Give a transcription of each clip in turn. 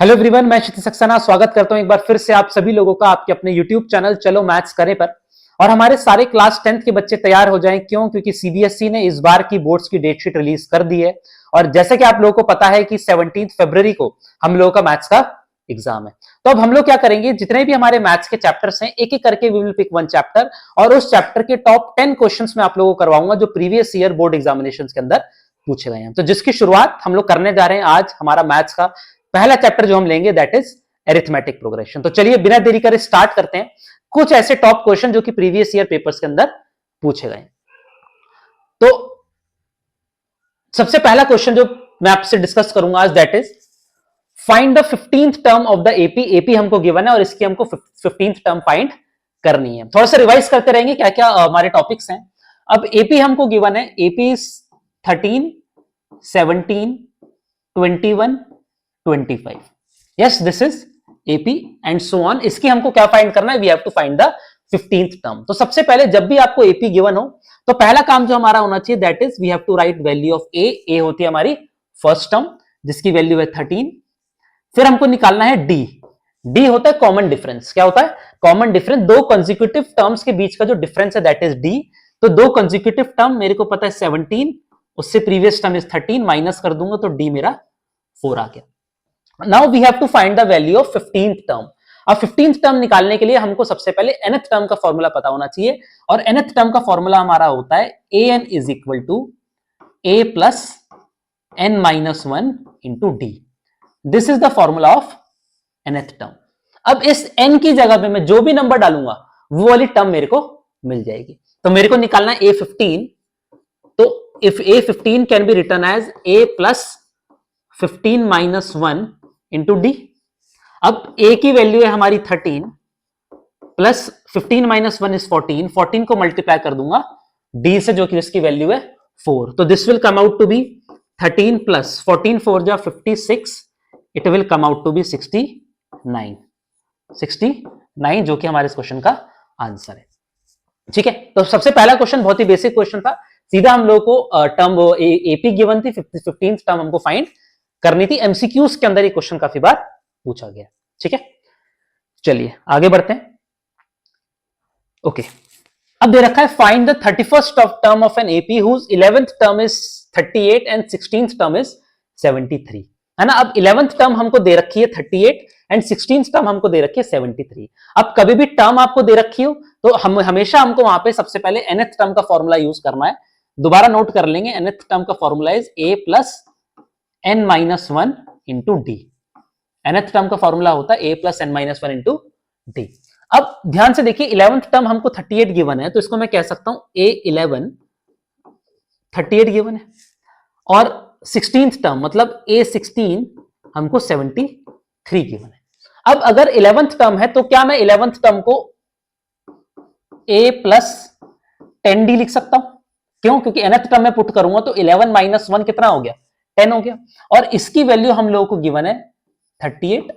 Hello everyone, मैं क्षितिज सक्सेना स्वागत करता हूं एक बार फिर से आप सभी लोगों का आपके अपने यूट्यूब चैनल चलो मैथ्स करें पर। और हमारे सारे क्लास 10th के बच्चे तैयार हो जाएं। क्यों? क्योंकि सीबीएसई ने इस बार की बोर्ड्स की डेट शीट रिलीज कर दी है। और जैसे कि आप लोगों को पता है कि 17 फरवरी को हम लोगों का मैथ्स का एग्जाम है। तो अब हम लोग क्या करेंगे, जितने भी हमारे मैथ्स के चैप्टर्स हैं एक एक करके we will pick one chapter और उस चैप्टर के टॉप 10 क्वेश्चंस मैं आप लोगों को करवाऊंगा जो प्रीवियस ईयर बोर्ड एग्जामिनेशन के अंदर पूछे गए हैं। तो जिसकी शुरुआत हम लोग करने जा रहे हैं आज। हमारा मैथ्स का पहला चैप्टर जो हम लेंगे दैट इज अरिथमेटिक प्रोग्रेशन। तो चलिए बिना देरी करे स्टार्ट करते हैं कुछ ऐसे टॉप क्वेश्चन जो कि प्रीवियस ईयर पेपर्स के अंदर पूछे गए। तो सबसे पहला क्वेश्चन जो मैं आपसे डिस्कस करूंगा आज that is find the 15th term of the AP. AP हमको गिवन है और इसकी हमको 15th टर्म फाइंड करनी है। थोड़ा सा रिवाइज करते रहेंगे क्या क्या हमारे टॉपिक्स हैं। अब एपी हमको गिवन है, AP 13, 17, 21, 25। Yes, this is AP and so on. इसकी हमको क्या फाइंड करना है, we have to find the 15th term. तो सबसे पहले जब भी आपको एपी गिवन हो तो पहला काम जो हमारा होना चाहिए that is we have to write value of A. A होती है हमारी फर्स्ट टर्म जिसकी वैल्यू है 13। फिर हमको निकालना है डी। डी होता है कॉमन डिफरेंस। क्या होता है? Common difference. दो कंसेक्यूटिव टर्म्स के बीच का जो डिफरेंस है दैट इज डी। तो दो कंसेक्यूटिव टर्म मेरे को पता है 17, उससे प्रीवियस टर्म इज 13, माइनस कर दूंगा तो डी मेरा 4 आ गया। Now we have to find the value of 15th term. अब 15th टर्म निकालने के लिए हमको सबसे पहले nth टर्म का फॉर्मूला पता होना चाहिए और nth टर्म का फॉर्मूला हमारा होता है an is equal to a plus n minus 1 into d. This is the formula of nth term. अब इस n की जगह पे मैं जो भी नंबर डालूंगा वो वाली टर्म मेरे को मिल जाएगी। तो मेरे को निकालना है a15। तो if a15 can be written as a plus 15 minus 1 into d. अब a की वैल्यू है हमारी 13 प्लस 15 माइनस 1 इज 14। 14 को मल्टीप्लाई कर दूंगा d से जो कि इसकी वैल्यू है 4। तो this will come out to be 13 plus 14 4 जा 56। It will come out to be 69। 69 जो कि हमारे इस क्वेश्चन का आंसर है। ठीक है, तो सबसे पहला क्वेश्चन बहुत ही बेसिक क्वेश्चन था। सीधा हम लोग को टर्म एपी गिवन थी, 15th टर्म हमको फाइंड करनी थी। एमसीक्यूज के अंदर ये क्वेश्चन काफी बार पूछा गया। ठीक है, चलिए आगे बढ़ते हैं। ओके, अब दे रखा है find the 31st term of an AP whose 11th term is 38 and 16th term is 73। है ना। अब 11th टर्म हमको दे रखी है 38 एंड 16th टर्म हमको दे रखी है 73। अब कभी भी टर्म आपको दे रखी हो तो हम हमेशा हमको वहां पे सबसे पहले nth टर्म का फॉर्मूला यूज करना है। दोबारा नोट कर लेंगे, nth टर्म का formula is a plus n minus 1 into D. nth term का फॉर्मूला होता है a plus n minus 1 into d. अब ध्यान से देखिए 11th टर्म हमको 38 गिवन है तो इसको मैं कह सकता हूं a11 38 गिवन है और 16th टर्म मतलब a16 हमको 73 गिवन है। अब अगर 11th टर्म है तो क्या मैं 11th टर्म को a प्लस 10d लिख सकता हूं? क्यों? क्योंकि nth टर्म में पुट करूंगा तो 11 माइनस 1 कितना हो गया? 10 हो गया। और इसकी वैल्यू हम लोगों को गिवन है 38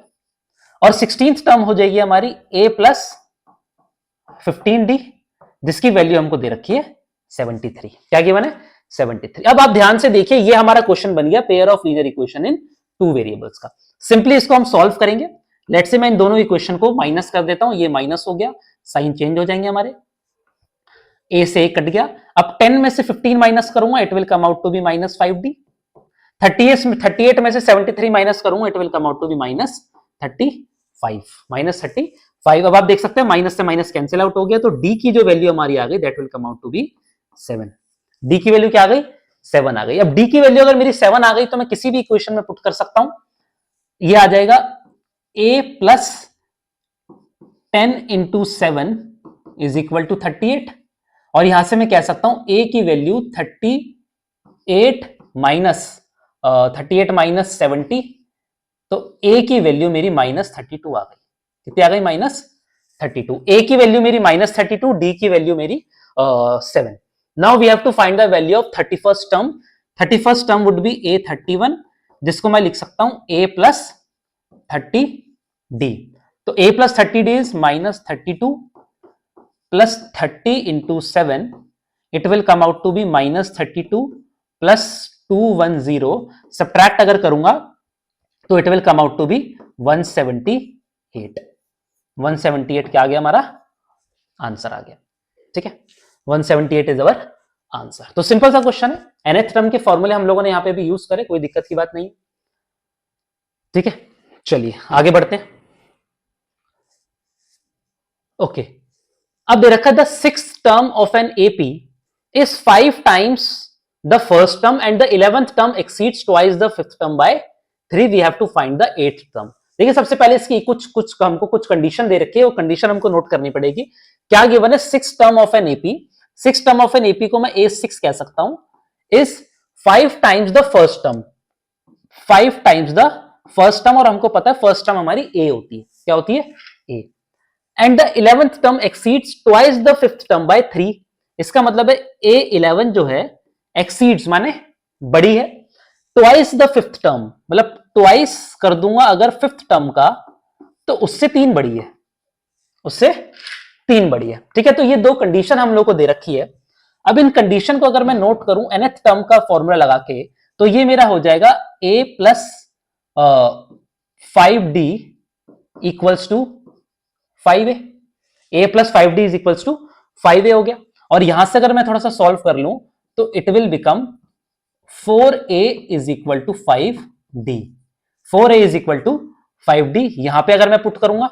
और 16th टर्म हो जाएगी हमारी a प्लस 15d जिसकी वैल्यू हमको दे रखी है 73। क्या गिवन है? 73। अब आप ध्यान से देखिए ये हमारा क्वेश्चन बन गया pair of linear equation in two variables का। सिंपली इसको हम सॉल्व करेंगे। लेट्स से मैं इन दोनों इक्वेशन को माइनस कर देता हूं, ये माइनस हो गया, साइन चेंज हो जाएंगे हमारे, a से a कट गया। अब 10 में से 15 माइनस करूंगा it will come out to be minus 5d। 38 में से 73 माइनस करूंगा it will come out to be minus 35। Minus 35। अब आप देख सकते हैं माइनस से माइनस कैंसिल आउट हो गया तो d की जो वैल्यू हमारी आ गई that will come out to be 7। d की वैल्यू क्या आ गई? 7 आ गई। अब d की वैल्यू अगर मेरी 7 आ गई तो मैं किसी भी इक्वेशन में पुट कर सकता हूं। ये आ जाएगा a plus 10 into 7 is equal to 38 और यहां से मैं कह सकता हूं a की वैल्यू 38 माइनस 70 तो a की वैल्यू मेरी माइनस 32 आ गई। कितनी आ गई? माइनस 32। a की वैल्यू मेरी माइनस 32, d की वैल्यू मेरी 7। Now we have to find the value of 31st term. 31st term would be a31 जिसको मैं लिख सकता हूं a प्लस 30d। तो a plus 30d is minus 32 plus 30 into 7 it will come out to be minus 32 plus 210। Subtract अगर करूंगा तो it will come out to be 178 178 क्या आ गया हमारा आंसर आ गया। ठीक है, 178 इज अवर आंसर। तो सिंपल सा क्वेश्चन है, nth टर्म के फॉर्मूले हम लोगों ने यहां पे भी यूज करे, कोई दिक्कत की बात नहीं। ठीक है, चलिए आगे बढ़ते हैं। ओके, अब दे रखा the sixth term of an AP is 5 times the first term and the 11th term exceeds twice the fifth term by 3, we have to find the 8th term. देखिए सबसे पहले इसकी कुछ हमको कुछ कंडीशन दे रखी है, वो कंडीशन हमको नोट करनी पड़ेगी। क्या गिवन है, six term of an AP, six term of an AP को मैं A6 कह सकता हूं, is 5 times the first term, 5 times the first term, और हमको पता है फर्स्ट टर्म हमारी A होती है, क्या होती है A, and the 11th term exceeds twice the fifth term by 3। इसका मतलब है A11 जो है एक्सीड्स माने बड़ी है, ट्वाइस द फिफ्थ टर्म मतलब ट्वाइस कर दूंगा अगर फिफ्थ टर्म का, तो उससे 3 बड़ी है, उससे 3 बड़ी है। ठीक है, तो ये दो कंडीशन हम लोग को दे रखी है। अब इन कंडीशन को अगर मैं नोट करूं nth टर्म का फॉर्मूला लगा के, तो ये मेरा हो जाएगा a plus 5d equals to 5a, a plus 5d is equals to 5a हो गया। और यहां से अगर मैं थोड़ा सा सॉल्व कर लूं तो it will become 4a is equal to 5d, 4a is equal to 5d। यहां पे अगर मैं पुट करूंगा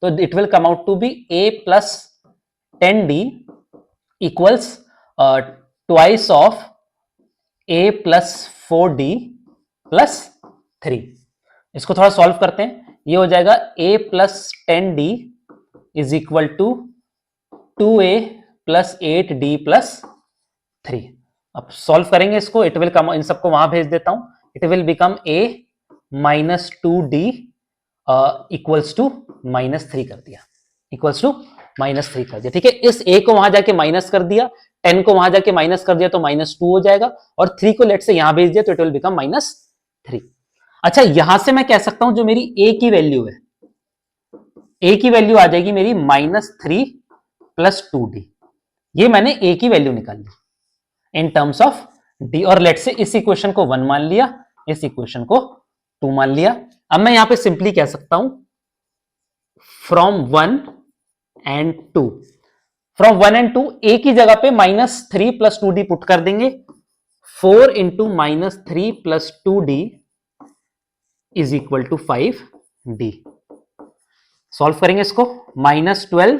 तो it will come out to be a plus 10d equals twice of a plus 4d plus 3। इसको थोड़ा सॉल्व करते हैं, ये हो जाएगा a plus 10d is equal to 2a plus 8d plus 3। अब सॉल्व करेंगे इसको, इट विल कम, इन सबको वहां भेज देता हूं, it will become a minus 2d equals to minus 3 कर दिया, इक्वल्स टू माइनस 3 कर दिया। ठीक है, इस a को वहां जाके माइनस कर दिया, 10 को वहां जाके माइनस कर दिया तो माइनस 2 हो जाएगा, और 3 को लेट से यहां भेज दिया तो इट विल बिकम माइनस 3। अच्छा, यहां से मैं कह सकता हूं जो मेरी a की वैल्यू है, a की वैल्यू आ जाएगी मेरी माइनस 3 प्लस 2d, ये मैंने a की वैल्यू निकाल ली इन टर्म्स ऑफ d, और लेट से इस इक्वेशन को 1 मान लिया, इस इक्वेशन को 2 मान लिया। अब मैं यहां पे सिंपली कह सकता हूं from 1 and 2, from 1 and 2 a की जगह पे माइनस 3 प्लस 2d पुट कर देंगे, 4 into minus 3 plus 2d is equal to 5d। Solve करेंगे इसको, minus 12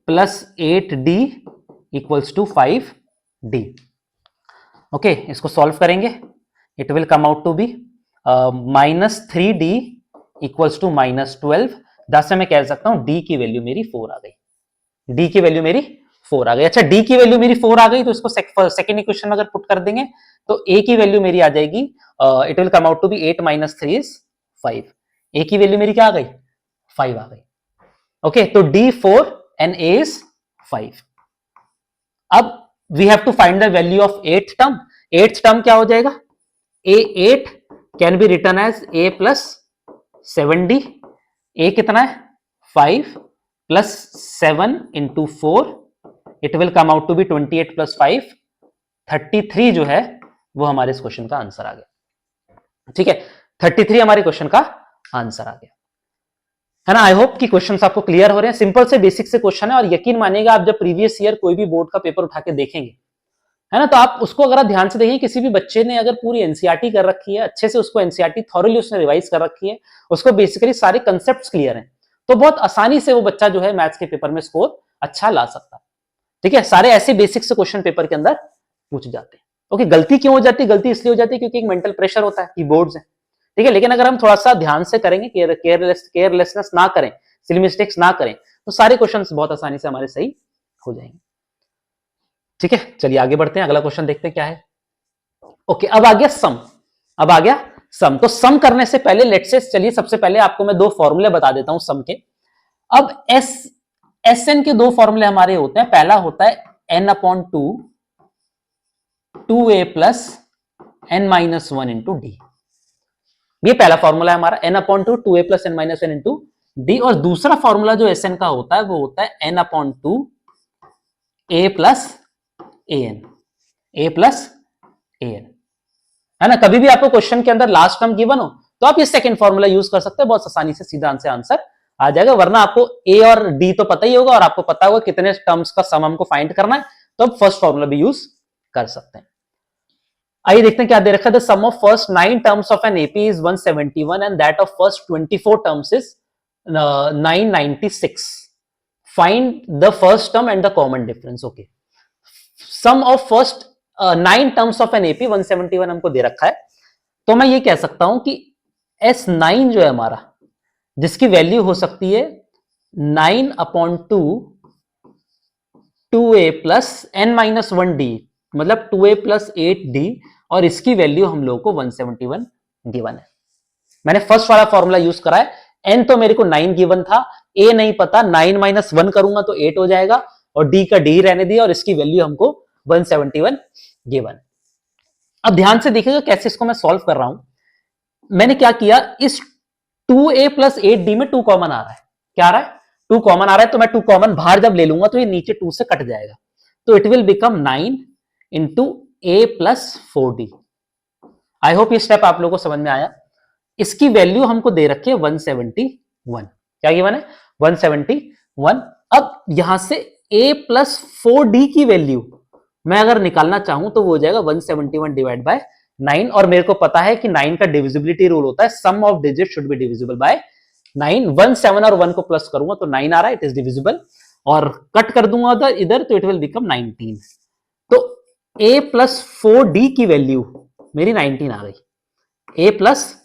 plus 8d equals to 5d। Okay, इसको सॉल्व करेंगे, it will come out to be minus 3d equals to minus 12। 10 से मैं कह सकता हूं d की वैल्यू मेरी 4 आ गई, d की वैल्यू मेरी 4 आ गई। अच्छा, d की वैल्यू मेरी 4 आ गई तो इसको सेकंड इक्वेशन में अगर पुट कर देंगे तो a की वैल्यू मेरी आ जाएगी, it will come out to be 8 minus 3 is 5। a की वैल्यू मेरी क्या आ गई, 5 आ गई। ओके, तो d 4 एंड a इज 5। अब we have to find the value of 8th term. 8th term क्या हो जाएगा, a8 can be written as a plus 7d। a कितना है 5 plus 7 into 4, it will come out to be 28 plus 5 33 जो है वो हमारे इस क्वेश्चन का आंसर आ गया। ठीक है, 33 हमारे क्वेश्चन का आंसर आ गया, है ना। आई होप कि क्वेश्चंस आपको क्लियर हो रहे हैं, सिंपल से बेसिक से क्वेश्चन है, और यकीन मानिएगा आप जब प्रीवियस ईयर कोई भी बोर्ड का पेपर उठा के देखेंगे, है ना, तो आप उसको अगर आप ध्यान से देखें, किसी भी बच्चे ने अगर पूरी एनसीईआरटी कर रखी है, अच्छे से उसको एनसीईआरटी थॉरली उसने रिवाइज कर रखी है, उसको बेसिकली सारे कंसेप्ट्स क्लियर हैं, तो बहुत आसानी से वो बच्चा जो है मैथ्स के पेपर में स्कोर अच्छा ला सकता है। ठीक है, सारे ऐसे बेसिक से क्वेश्चन पेपर के अंदर पूछ जाते हैं। ओके, गलती क्यों हो जाती है, गलती इसलिए हो जाती है क्योंकि एक मेंटल प्रेशर होता है कि बोर्ड्स हैं। ठीक है, लेकिन अगर हम थोड़ा सा ध्यान से करेंगे, केयरलेसनेस ना करें, सिली मिस्टेक्स ना करें, तो सारे क्वेश्चंस बहुत आसानी से हमारे सही हो जाएंगे। ठीक है, चलिए आगे बढ़ते हैं, अगला क्वेश्चन देखते हैं क्या है। ओके, अब आ गया सम, अब आ गया सम। तो सम करने से पहले लेट्स से, चलिए सबसे पहले आपको मैं दो फॉर्मूले बता देता हूं सम के। अब एस एन के दो फॉर्मूले हमारे होते हैं, पहला होता है n upon 2a plus n minus 1 into D, ये पहला फॉर्मूला है हमारा, n upon 2 a plus n minus 1 into D. और दूसरा फॉर्मूला जो एस एन का होता है वो होता है n upon 2 a plus an, a plus an, है ना। कभी भी आपको क्वेश्चन के अंदर लास्ट टर्म गिवन हो तो आप ये सेकंड फॉर्मूला यूज कर सकते हैं, बहुत आसानी से सीधा आंसर आ जाएगा। वरना आपको ए और डी तो पता ही होगा और आपको पता होगा कितने टर्म्स का सम हमको फाइंड करना है, तो आप फर्स्ट फॉर्मूला भी यूज कर सकते हैं। आइए देखते हैं क्या दे रखा है। The sum of first 9 terms of an AP is 171 and that of first 24 terms is 996. Find the first term and the common difference. Okay, sum of first 9 terms of an AP 171 हमको दे रखा है, तो मैं ये कह सकता हूं कि S9 जो है हमारा, जिसकी वैल्यू हो सकती है 9/2 2a plus n minus 1d, मतलब 2a प्लस 8d, और इसकी वैल्यू हम लोगों को 171 गिवन है। मैंने फर्स्ट वाला फॉर्मूला यूज करा है, n तो मेरे को 9 गिवन था, a नहीं पता, 9 माइनस 1 करूंगा तो 8 हो जाएगा, और d का d रहने दिया, और इसकी वैल्यू हमको 171 गिवन। अब ध्यान से देखिएगा कैसे इसको मैं सॉल्व कर रहा हूं। मैंने क्या किया, इस 2a प्लस 8d में 2 कॉमन आ रहा है। क्या आ रहा है? 2 कॉमन आ रहा है, तो मैं 2 कॉमन बाहर जब ले लूंगा तो ये नीचे 2 से कट जाएगा, तो it will become 9 into a plus 4d। I hope ये स्टेप आप लोगों को समझ में आया। इसकी वैल्यू हमको दे रखी है 171। क्या गिवन है? 171। अब यहां से a प्लस 4d की वैल्यू मैं अगर निकालना चाहूं तो वो हो जाएगा 171 डिवाइड बाय 9, और मेरे को पता है कि 9 का डिविजिबिलिटी रूल होता है, sum of digit should be divisible by 9। 1 7 और 1 को प्लस करूंगा तो 9 आ रहा है, इट इज डिविजिबल, और कट कर दूंगा इधर तो इट विल बिकम 19। तो a प्लस 4d की वैल्यू मेरी 19 आ गई। a प्लस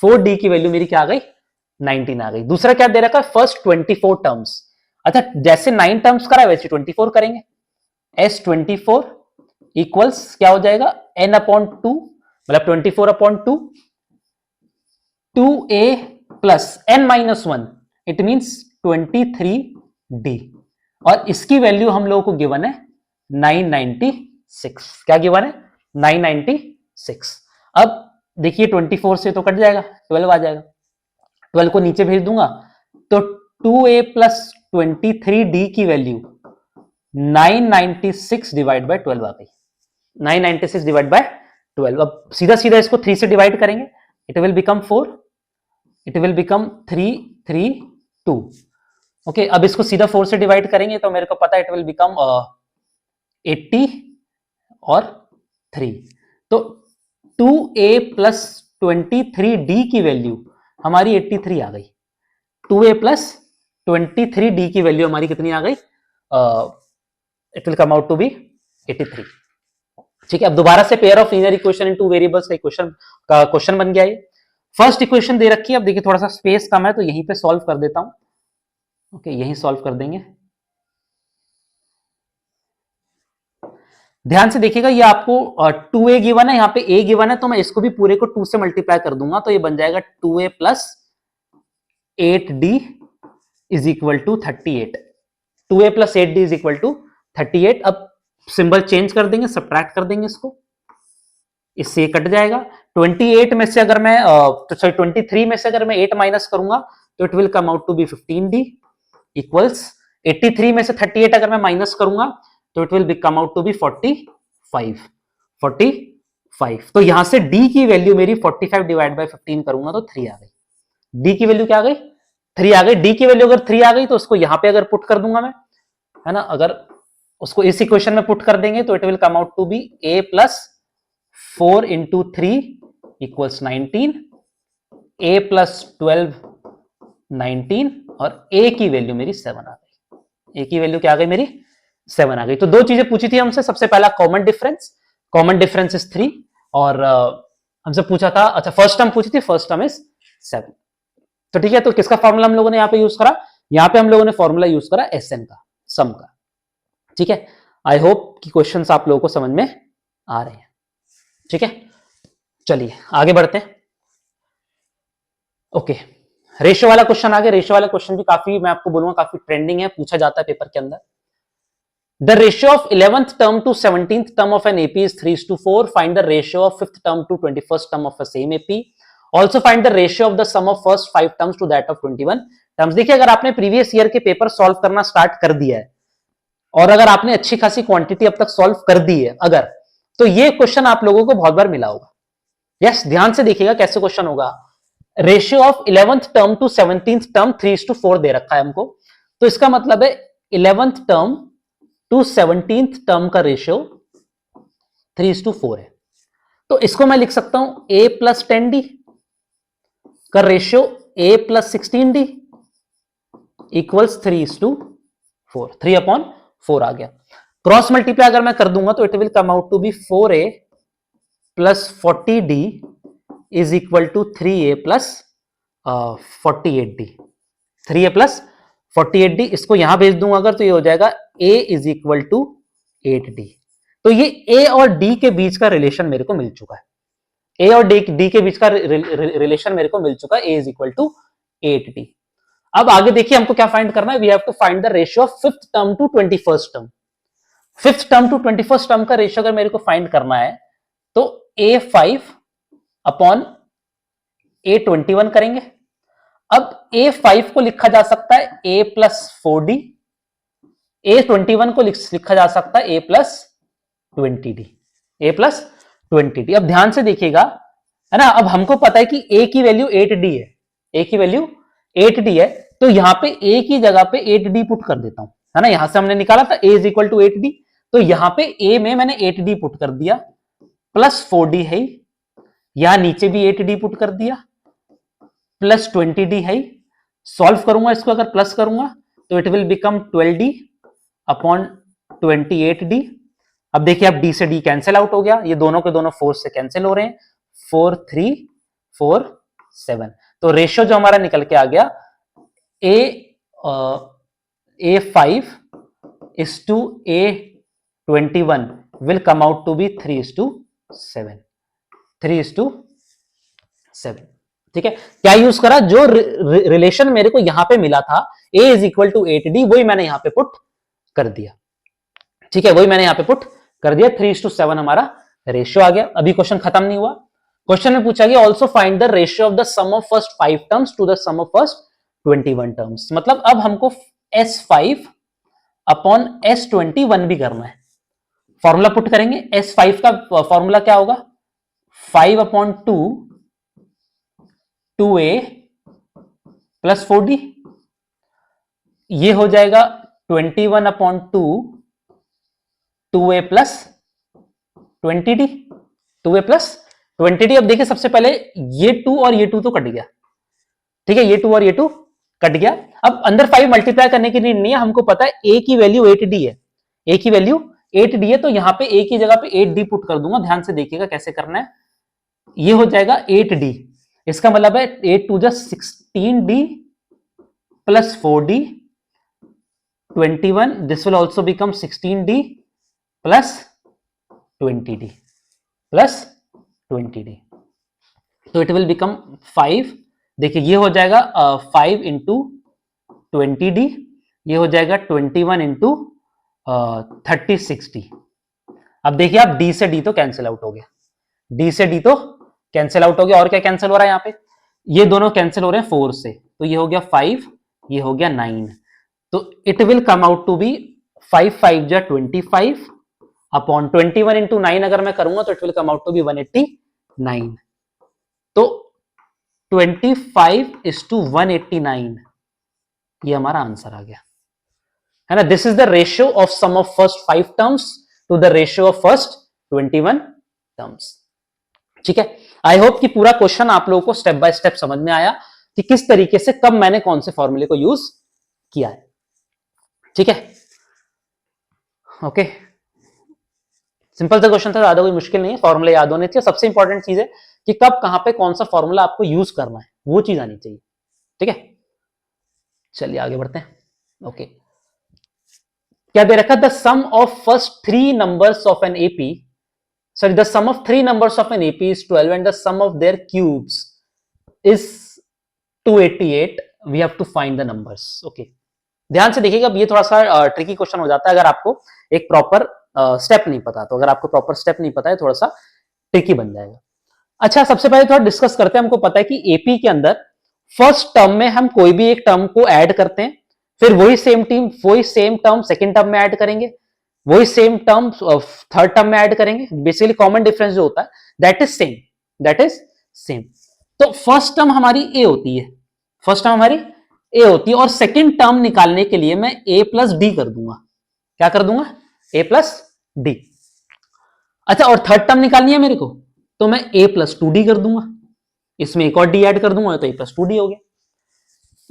4d की वैल्यू मेरी क्या आ गई? 19 आ गई। दूसरा क्या दे रखा है? First 24 terms. अच्छा, जैसे 9 टर्म्स करा है वैसे 24 करेंगे। S24 इक्वल्स क्या हो जाएगा? n/2, मतलब 24/2 2a plus n minus 1, it means 23d, और इसकी वैल्यू हम लोगों को गिवन है 996। क्या गिवन है? 996। अब देखिए 24 से तो कट जाएगा, 12 आ जाएगा, 12 को नीचे भेज दूंगा तो 2a प्लस 23d की वैल्यू 996 डिवाइड बाय 12 आ गई। 996 डिवाइड बाय 12। अब सीधा सीधा इसको 3 से डिवाइड करेंगे, it will become 4, it will become 332। Okay, अब इसको सीधा 4 से डिवाइड करेंगे तो मेरे को पता है इट विल बिकम 80 और 3। तो 2a प्लस 23d की वैल्यू हमारी 83 आ गई। 2a प्लस 23d की वैल्यू हमारी कितनी आ गई? It will come out to be 83। ठीक है, अब दोबारा से pair of linear equation in two variables का क्वेश्चन बन गया है। फर्स्ट इक्वेशन दे रखी है, अब देखिए थोड़ा सा स्पेस कम है तो यहीं पे सॉल्व कर देता हूं। ओके, यहीं सॉल्व कर देंगे। ध्यान से देखिएगा, ये आपको 2a गिवन है, यहाँ पे a गिवन है, तो मैं इसको भी पूरे को 2 से मल्टीप्लाई कर दूंगा, तो ये बन जाएगा 2a plus 8d is equal to 38। 2a plus 8d is equal to 38। अब सिंबल चेंज कर देंगे, सब्ट्रैक्ट कर देंगे इसको, इससे ये कट जाएगा। 28 में से अगर मैं सॉरी 23 में से अगर मैं 8 माइनस करूंगा तो it will come out to be 15d equals 83 में से 38 अगर मैं माइनस करूंगा तो it will come out to be 45। तो यहां से d की वैल्यू मेरी 45 डिवाइड बाय 15 करूंगा तो 3 आ गई। d की वैल्यू क्या आ गई? 3 आ गई। d की वैल्यू अगर 3 आ गई तो उसको यहां पे अगर पुट कर दूंगा मैं, है ना, अगर उसको इस इक्वेशन में पुट कर देंगे तो it will come out to be a plus 4 into 3 equals 19, a plus 12 19, और a की वैल्यू मेरी 7 आ गई। a की वैल्यू क्या आ गई? मेरी 7 आ गई। तो दो चीजें पूछी थी हमसे, सबसे पहला कॉमन डिफरेंस इज 3, और हमसे पूछा था, अच्छा फर्स्ट टर्म पूछी थी, फर्स्ट टर्म इज 7। तो ठीक है, तो किसका फॉर्मूला हम लोगों ने यहाँ पे यूज करा? यहाँ पे हम लोगों ने फॉर्मूला यूज करा SN का, सम का। ठीक है, आई होप कि क्वेश्चंस आप लोगों को समझ में आ रहे हैं। ठीक है, चलिए आगे बढ़ते हैं। ओके, रेशियो वाला क्वेश्चन आ गया। रेशियो वाला क्वेश्चन भी काफी, मैं आपको बोलूंगा, काफी ट्रेंडिंग है, पूछा जाता है पेपर के अंदर। The ratio of 11th term to 17th term of an AP is 3:4. Find the ratio of 5th term to 21st term of the same AP. Also find the ratio of the sum of first 5 terms to that of 21 terms. देखिए, अगर आपने previous year के paper solve करना start कर दिया है और अगर आपने अच्छी खासी क्वांटिटी अब तक सॉल्व कर दी है अगर, तो ये क्वेश्चन आप लोगों को बहुत बार मिला होगा। यस, ध्यान से देखिएगा कैसे क्वेश्चन होगा। Ratio of 11th term to 17th term 3:4 दे रखा है हमको, तो इसका मतलब है 11th term to 17th term का रेशियो 3:4 है। तो इसको मैं लिख सकता हूं a प्लस 10d का ratio a plus 16d equals 3:4, 3/4 आ गया। क्रॉस मल्टीप्लाई अगर मैं कर दूंगा तो it will come out to be 4a plus 40d is equal to 3a plus 48d। 3a plus 48d, इसको यहां भेज दूंगा अगर तो ये हो जाएगा a is equal to 8d। तो ये a और d के बीच का रिलेशन मेरे को मिल चुका है। a और d के बीच का रिलेशन मेरे को मिल चुका है, a is equal to 8d। अब आगे देखिए हमको क्या फाइंड करना है, we have to find the ratio of 5th term to 21st term. 5th term to 21st term का रेशियो अगर मेरे को फाइंड करना है तो a5 अपॉन a21 करेंगे। अब a5 को लिखा जा सकता है a प्लस 4d, a21 को लिखा जा सकता है a plus 20d, a plus 20d। अब ध्यान से देखिएगा, है ना, अब हमको पता है कि a की वैल्यू 8d है, a की वैल्यू 8d है, तो यहां पे a की जगह पे 8d पुट कर देता हूं, है ना। यहां से हमने निकाला था a is equal to 8d, तो यहां पे a में मैंने 8d पुट कर दिया, प्लस 4d है, यहां नीचे भी 8d पुट कर दिया, प्लस 20d है। सॉल्व करूंगा इसको, अगर प्लस करूंगा तो it will become 12d upon 28d। अब देखिए, अब d से d कैंसिल आउट हो गया, ये दोनों के दोनों 4 से कैंसिल हो रहे हैं, 4 3 4 7। तो रेशियो जो हमारा निकल के आ गया a5 is to a21 will come out to be 3:7, 3:7। ठीक है, क्या यूज करा, जो रिलेशन मेरे को यहां पे मिला था a is equal to 8d, वही मैंने यहां पे पुट कर दिया। ठीक है, वही मैंने यहां पे पुट कर दिया, 3:7 हमारा रेशियो आ गया। अभी क्वेश्चन खत्म नहीं हुआ, क्वेश्चन में पूछा गया also find the ratio of the sum of first 5 terms to the sum of first 21 terms. मतलब अब हमको S5 अपॉन S21 भी करना है। फॉर्मूला पुट करेंगे, S5 का फॉर्मूला क्या होगा, 5/2 2a प्लस 4d, ये हो जाएगा 21/2 2a plus 20d, 2a plus 20d। अब देखिए, सबसे पहले ये 2 और ये 2 तो कट गया, ठीक है, ये 2 और ये 2 कट गया। अब अंदर 5 मल्टीप्लाई करने की नीड नहीं है, हमको पता है a की वैल्यू 8d है, a की वैल्यू 8d है, तो यहां पे a की जगह पे 8d पुट कर दूंगा। ध्यान से देखिएगा कैसे करना है, ये हो जाएगा 8d, इसका मतलब है 8 2 जा 16d plus 4d 21, this will also become 16d plus 20d plus 20d, तो इट विल बिकम 5। देखिए, ये हो जाएगा 5 इंटू 20d, ये हो जाएगा 21 इंटू 36d। अब देखिए, आप d से d तो कैंसिल आउट हो गया, d से d तो कैंसिल आउट हो गया, और क्या कैंसिल हो रहा है यहाँ पे, ये दोनों कैंसिल हो रहे हैं 4 से, तो ये हो गया 5, ये हो गया 9, तो it will come out to be 5 5 जा 25 अपॉन 21 इंटू 9 अगर मैं करूंगा तो it will come out to be 189। तो 25:189 ये हमारा आंसर आ गया, है ना। This is the ratio of sum of first 5 terms to the ratio of first 21 terms. ठीक है, आई होप कि पूरा क्वेश्चन आप लोगों को स्टेप बाय स्टेप समझ में आया कि किस तरीके से कब मैंने कौन से फॉर्मूले को यूज किया है। ठीक है, ओके, सिंपल सा क्वेश्चन था, ज्यादा कोई मुश्किल नहीं है, फॉर्मूले याद होने चाहिए। सबसे इंपॉर्टेंट चीज है कि कब कहां पे कौन सा फॉर्मूला आपको यूज करना है, वो चीज आनी चाहिए। ठीक है, चलिए आगे बढ़ते हैं। ओके, क्या दे रखा, the sum of first 3 numbers of an AP, sorry, the sum of 3 numbers of an AP is 12 and the sum of their cubes is 288. We have to find the numbers. Okay, ध्यान से देखिएगा, अब ये थोड़ा सा tricky question हो जाता है अगर आपको एक प्रॉपर स्टेप नहीं पता, तो अगर आपको प्रॉपर स्टेप नहीं पता है थोड़ा सा ट्रिकी बन जाएगा। अच्छा, सबसे पहले थोड़ा डिस्कस करते हैं। हमको पता है कि एपी के अंदर फर्स्ट टर्म में हम कोई भी एक टर्म को ऐड करते हैं, फिर वही सेम टर्म सेकेंड टर्म में ऐड करेंगे, वही सेम टर्म थर्ड टर्म में ऐड करेंगे। बेसिकली कॉमन डिफरेंस जो होता है दैट इज सेम, तो फर्स्ट टर्म हमारी ए होती है, फर्स्ट टर्म हमारी ए होती है, और सेकंड टर्म निकालने के लिए मैं ए प्लस डी कर दूंगा। क्या कर दूंगा? ए प्लस डी। अच्छा, और थर्ड टर्म निकालनी है मेरे को, तो मैं ए प्लस टू डी कर दूंगा, इसमें एक और डी ऐड कर दूंगा तो ए प्लस टू डी हो गया।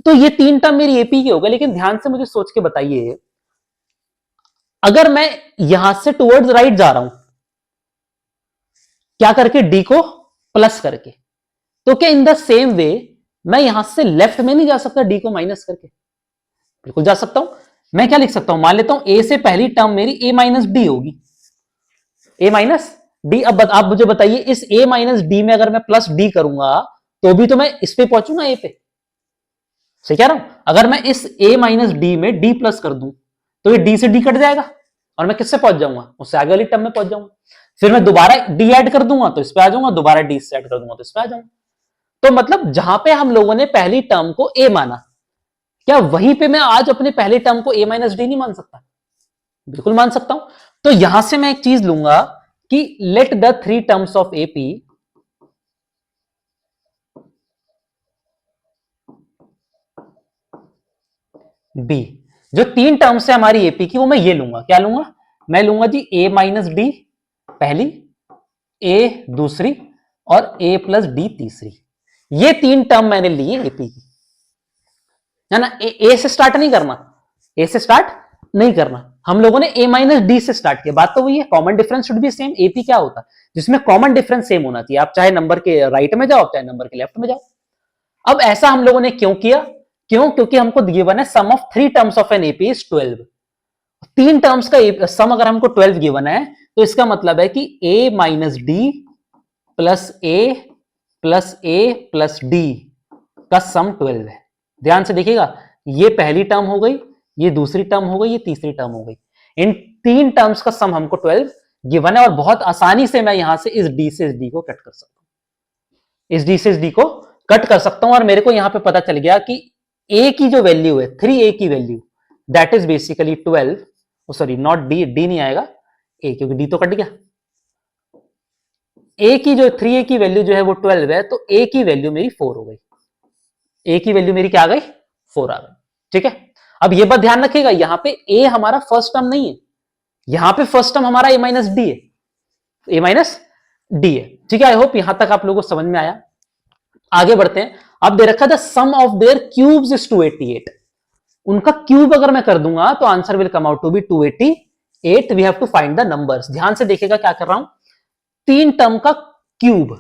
तो ये तीन टर्म मेरी एपी की हो गई। लेकिन ध्यान से मुझे सोच के बताइए, अगर मैं यहां से टुवर्ड्स राइट जा रहा हूं, क्या करके? डी को प्लस करके, तो क्या इन द सेम वे मैं यहां से लेफ्ट में नहीं जा सकता डी को माइनस करके? बिल्कुल जा सकता हूं। मैं क्या लिख सकता हूं? मान लेता हूं ए से पहली टर्म मेरी ए माइनस डी होगी, ए माइनस डी। अब आप मुझे बताइए, इस ए माइनस डी में अगर मैं प्लस डी करूंगा तो भी तो मैं इस पे पहुंचूंगा, ए पे। सही कह रहा हूं? अगर मैं इस ए माइनस डी में डी प्लस कर दूं तो ये डी से डी कट जाएगा और मैं किससे पहुंच जाऊंगा? उससे आगे वाली टर्म में पहुंच जाऊंगा। फिर मैं दोबारा डी ऐड कर दूंगा तो इस पे आ जाऊंगा, दोबारा डी से ऐड कर दूंगा तो इस पे आ जाऊंगा। तो मतलब जहां पे हम लोगों ने पहली टर्म को ए माना, क्या वहीं पे मैं आज अपने पहली टर्म को ए माइनस डी नहीं मान सकता? बिल्कुल मान सकता हूं। तो यहां से मैं एक चीज लूंगा कि let the three terms of AP be. जो तीन टर्म्स है हमारी एपी की, वो मैं ये लूंगा। क्या लूंगा? मैं लूंगा जी ए माइनस डी पहली, ए दूसरी, और ए प्लस डी तीसरी। ये तीन टर्म मैंने लिए एपी की, है ना। ए से स्टार्ट नहीं करना, ए से स्टार्ट नहीं करना। हम लोगों ने ए माइनस डी से स्टार्ट किया। बात तो वही है, common difference should be same. AP क्या होता है? जिसमें कॉमन डिफरेंस सेम होना चाहिए। आप चाहे नंबर के राइट में जाओ, चाहे नंबर के लेफ्ट में जाओ। अब ऐसा हम लोगों ने क्यों किया? क्यों? क्योंकि हमको गिवन है sum of three terms of an AP is 12। तीन टर्म्स का सम अगर हमको 12 गिवन है, तो इसका मतलब है कि ए माइनस डी प्लस ए प्लस डी का सम 12 है। ध्यान से देखिएगा, ये पहली टर्म हो गई, ये दूसरी टर्म हो गई, ये तीसरी टर्म हो गई। इन तीन टर्म्स का सम हमको 12 गिवन है, और बहुत आसानी से मैं यहां से इस डी से इस डी को कट कर सकता हूं, इस डी से इस डी को कट कर सकता हूं। और मेरे को यहां पे पता चल गया कि ए की जो वैल्यू है, 3a की value, that is basically 12। Sorry, not D, D नहीं आएगा, ए, क्योंकि डी तो कट गया। ए की जो 3a की वैल्यू जो है वो 12 है, तो ए की वैल्यू मेरी 4 हो गई। ए की वैल्यू मेरी क्या आ गई? 4 आ गई। ठीक है। अब ये बात ध्यान रखिएगा, यहां पे ए हमारा फर्स्ट टर्म नहीं है, यहां पे फर्स्ट टर्म हमारा ए माइनस डी है, ए माइनस डी है। ठीक है। आई होप यहां तक आप लोगों को समझ में आया। आगे बढ़ते हैं। अब दे रखा था sum of their cubes is 288। उनका क्यूब अगर मैं कर दूंगा तो answer will come out to be 288। We have to find the numbers. ध्यान से देखिएगा क्या कर रहा हूं, तीन टर्म का क्यूब।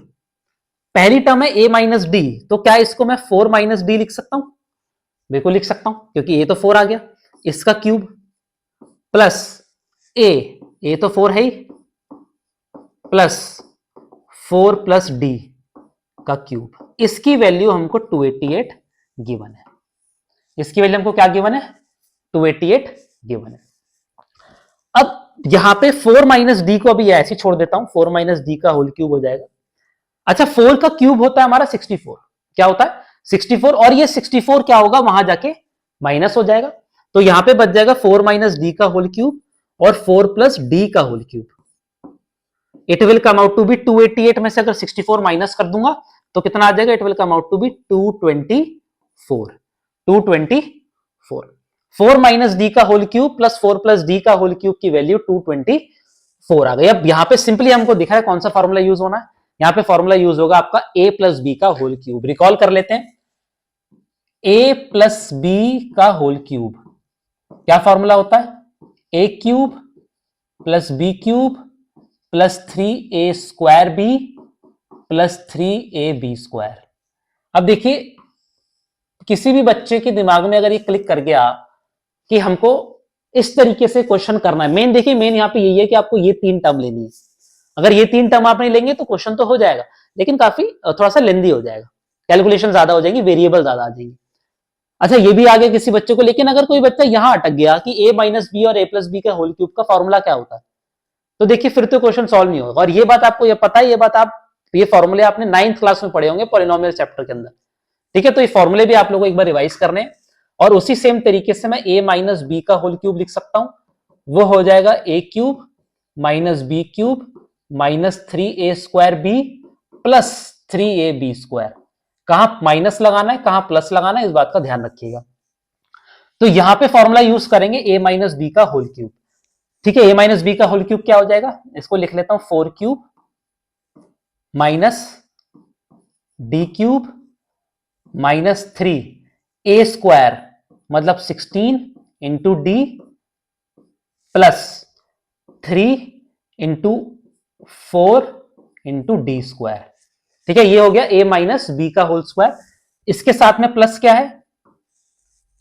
पहली टर्म है ए माइनस डी, तो क्या इसको मैं 4 माइनस डी लिख सकता हूं? बिल्कुल लिख सकता हूं, क्योंकि ए तो 4 आ गया। इसका क्यूब प्लस ए तो 4 है ही, प्लस 4 प्लस डी का क्यूब। इसकी वैल्यू हमको 288 गिवन है। इसकी वैल्यू हमको क्या गिवन है? 288 गिवन है। अब यहां पे 4 माइनस डी को अभी ऐसे छोड़ देता हूं, 4 माइनस डी का होल क्यूब हो जाएगा। अच्छा, 4 का क्यूब होता है हमारा 64। क्या होता है? 64। और ये 64 क्या होगा? वहां जाके माइनस हो जाएगा, तो यहां पे बच जाएगा 4 माइनस डी का होल क्यूब और 4 प्लस डी का whole cube. It will come out to be 288 में से अगर 64 माइनस कर दूंगा तो कितना आ जाएगा? It will come out to be 224। 224। 4 minus D का whole cube plus 4 plus D का होल क्यूब की वैल्यू 224 आ गई। अब यहां पे सिंपली हमको दिखा है कौन सा फॉर्मूला यूज होना है। यहां पे फॉर्मूला यूज होगा आपका a प्लस बी का होल क्यूब। रिकॉल कर लेते हैं, a प्लस बी का होल क्यूब क्या फॉर्मूला होता है? a cube plus b cube plus 3a square b plus 3ab square. अब देखिए, किसी भी बच्चे के दिमाग में अगर ये क्लिक कर गया कि हमको इस तरीके से क्वेश्चन करना है, मेन देखिए, मेन यहां पे यही है कि आपको ये तीन टर्म लेनी है। अगर ये तीन टर्म आप नहीं लेंगे तो क्वेश्चन तो हो जाएगा, लेकिन काफी थोड़ा सा लेंदी हो जाएगा, कैलकुलेशन ज्यादा हो जाएगी, वेरिएबल ज्यादा आ जाएगी। अच्छा, ये भी आ गया किसी बच्चे को, लेकिन अगर कोई बच्चा यहां अटक गया कि a माइनस बी और a प्लस बी का होल क्यूब का फॉर्मूला क्या होता है, तो देखिए फिर तो क्वेश्चन सॉल्व नहीं होगा। और ये बात आपको ये पता है, ये बात आप ये फॉर्मूले आपने 9th क्लास में पढ़े होंगे पॉलिनोमियल चैप्टर के अंदर। ठीक है, तो ये फॉर्मूले भी आप लोगों को एक बार रिवाइज करने, और उसी सेम तरीके से मैं a माइनस बी का होल क्यूब लिख सकता हूं। वो हो जाएगा a cube minus b cube minus 3a square b plus 3ab square. कहां माइनस लगाना है, कहां प्लस लगाना है, इस बात का ध्यान रखिएगा। तो यहां पे फॉर्मूला यूज करेंगे a माइनस बी का होल क्यूब। ठीक है, a माइनस बी का होल क्यूब क्या हो जाएगा, इसको लिख लेता हूं 4 cube minus D cube minus 3 ए स्क्वायर मतलब 16 into D plus 3 into 4 into D square. ठीक है, ये हो गया a माइनस बी का होल स्क्वायर। इसके साथ में प्लस क्या है,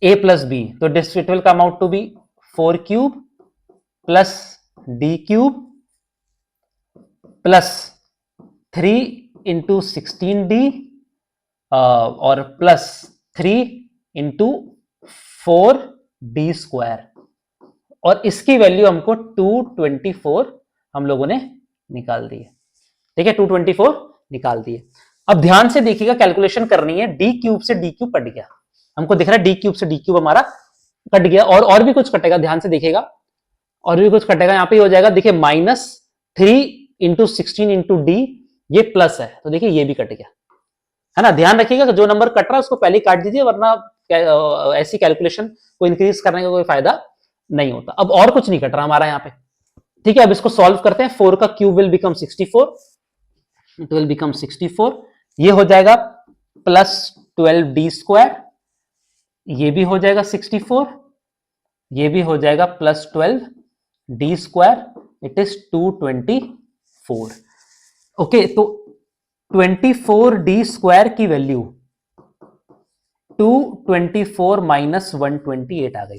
a प्लस बी, तो this it will come out to be 4 cube plus d cube plus 3 into 16d और प्लस 3 इंटू 4d स्क्वायर, और इसकी वैल्यू हमको 224 हम लोगों ने निकाल दी है। ठीक है, 224 निकाल दिए। अब ध्यान से देखिएगा, कैलकुलेशन करनी है, डी क्यूब से डी क्यूब कट गया, हमको दिख रहा है डी क्यूब से डी क्यूब हमारा कट गया, और भी कुछ कटेगा, ध्यान से देखिएगा, और भी कुछ कटेगा। यहां पे हो जाएगा, देखिए माइनस 3 इंटू 16 इंटू डी, ये प्लस है, तो देखिए ये भी कट गया, है ना। ध्यान रखिएगा कि जो नंबर कट रहा है उसको पहले काट दीजिए, वरना ऐसी कैलकुलेशन को इंक्रीज करने का कोई फायदा नहीं होता। अब और कुछ नहीं कट रहा हमारा यहाँ पे। ठीक है, अब इसको सॉल्व करते हैं। 4 का cube will become 64, it will become 64, ये हो जाएगा प्लस 12d स्क्वायर, ये भी हो जाएगा 64, ये भी हो जाएगा plus 12d square, it is 224। Okay, तो 24d स्क्वायर की वैल्यू 224 माइनस 128 आ गई।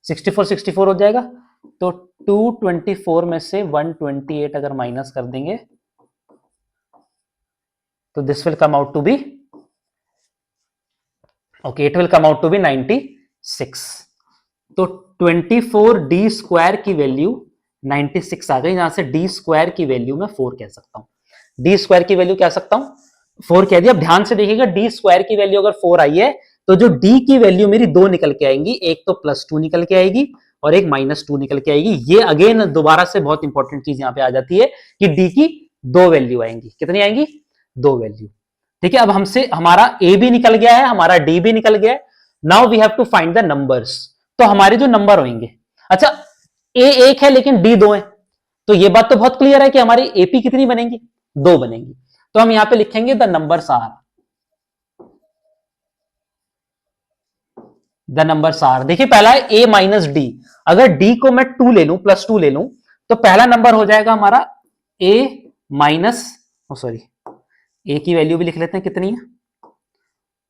64 हो जाएगा, तो 224 में से 128 अगर माइनस कर देंगे तो this will come out to be, okay, it will come out to be 96। तो 24d स्क्वायर की वैल्यू 96 आ गई। यहां से d स्क्वायर की वैल्यू मैं 4 कह सकता हूं, डी स्क्वायर की वैल्यू कह सकता हूं 4 कह दिया। अब ध्यान से देखिएगा, डी स्क्वायर की वैल्यू अगर 4 आई है तो जो डी की वैल्यू मेरी 2 निकल के आएंगी, एक तो +2 निकल के आएगी और एक -2 निकल के आएगी। ये अगेन दोबारा से बहुत इंपॉर्टेंट चीज यहां पे आ जाती है कि डी की 2 वैल्यू आएंगी। कितनी आएंगी, 2 वैल्यू। ठीक है, अब हमसे हमारा ए भी निकल गया है, हमारा डी भी निकल गया है। Now we have to find the numbers. तो हमारे जो नंबर होंगे, अच्छा ए 1 है लेकिन डी 2 है, तो ये बात तो बहुत क्लियर है कि हमारी एपी कितनी बनेंगी, 2 बनेंगी। तो हम यहां पे लिखेंगे द नंबर्स आर। देखिए पहला है ए माइनस डी, अगर डी को मैं 2 ले लूं, +2 ले लूं, तो पहला नंबर हो जाएगा हमारा ए माइनस, सॉरी ए की वैल्यू भी लिख लेते हैं कितनी है,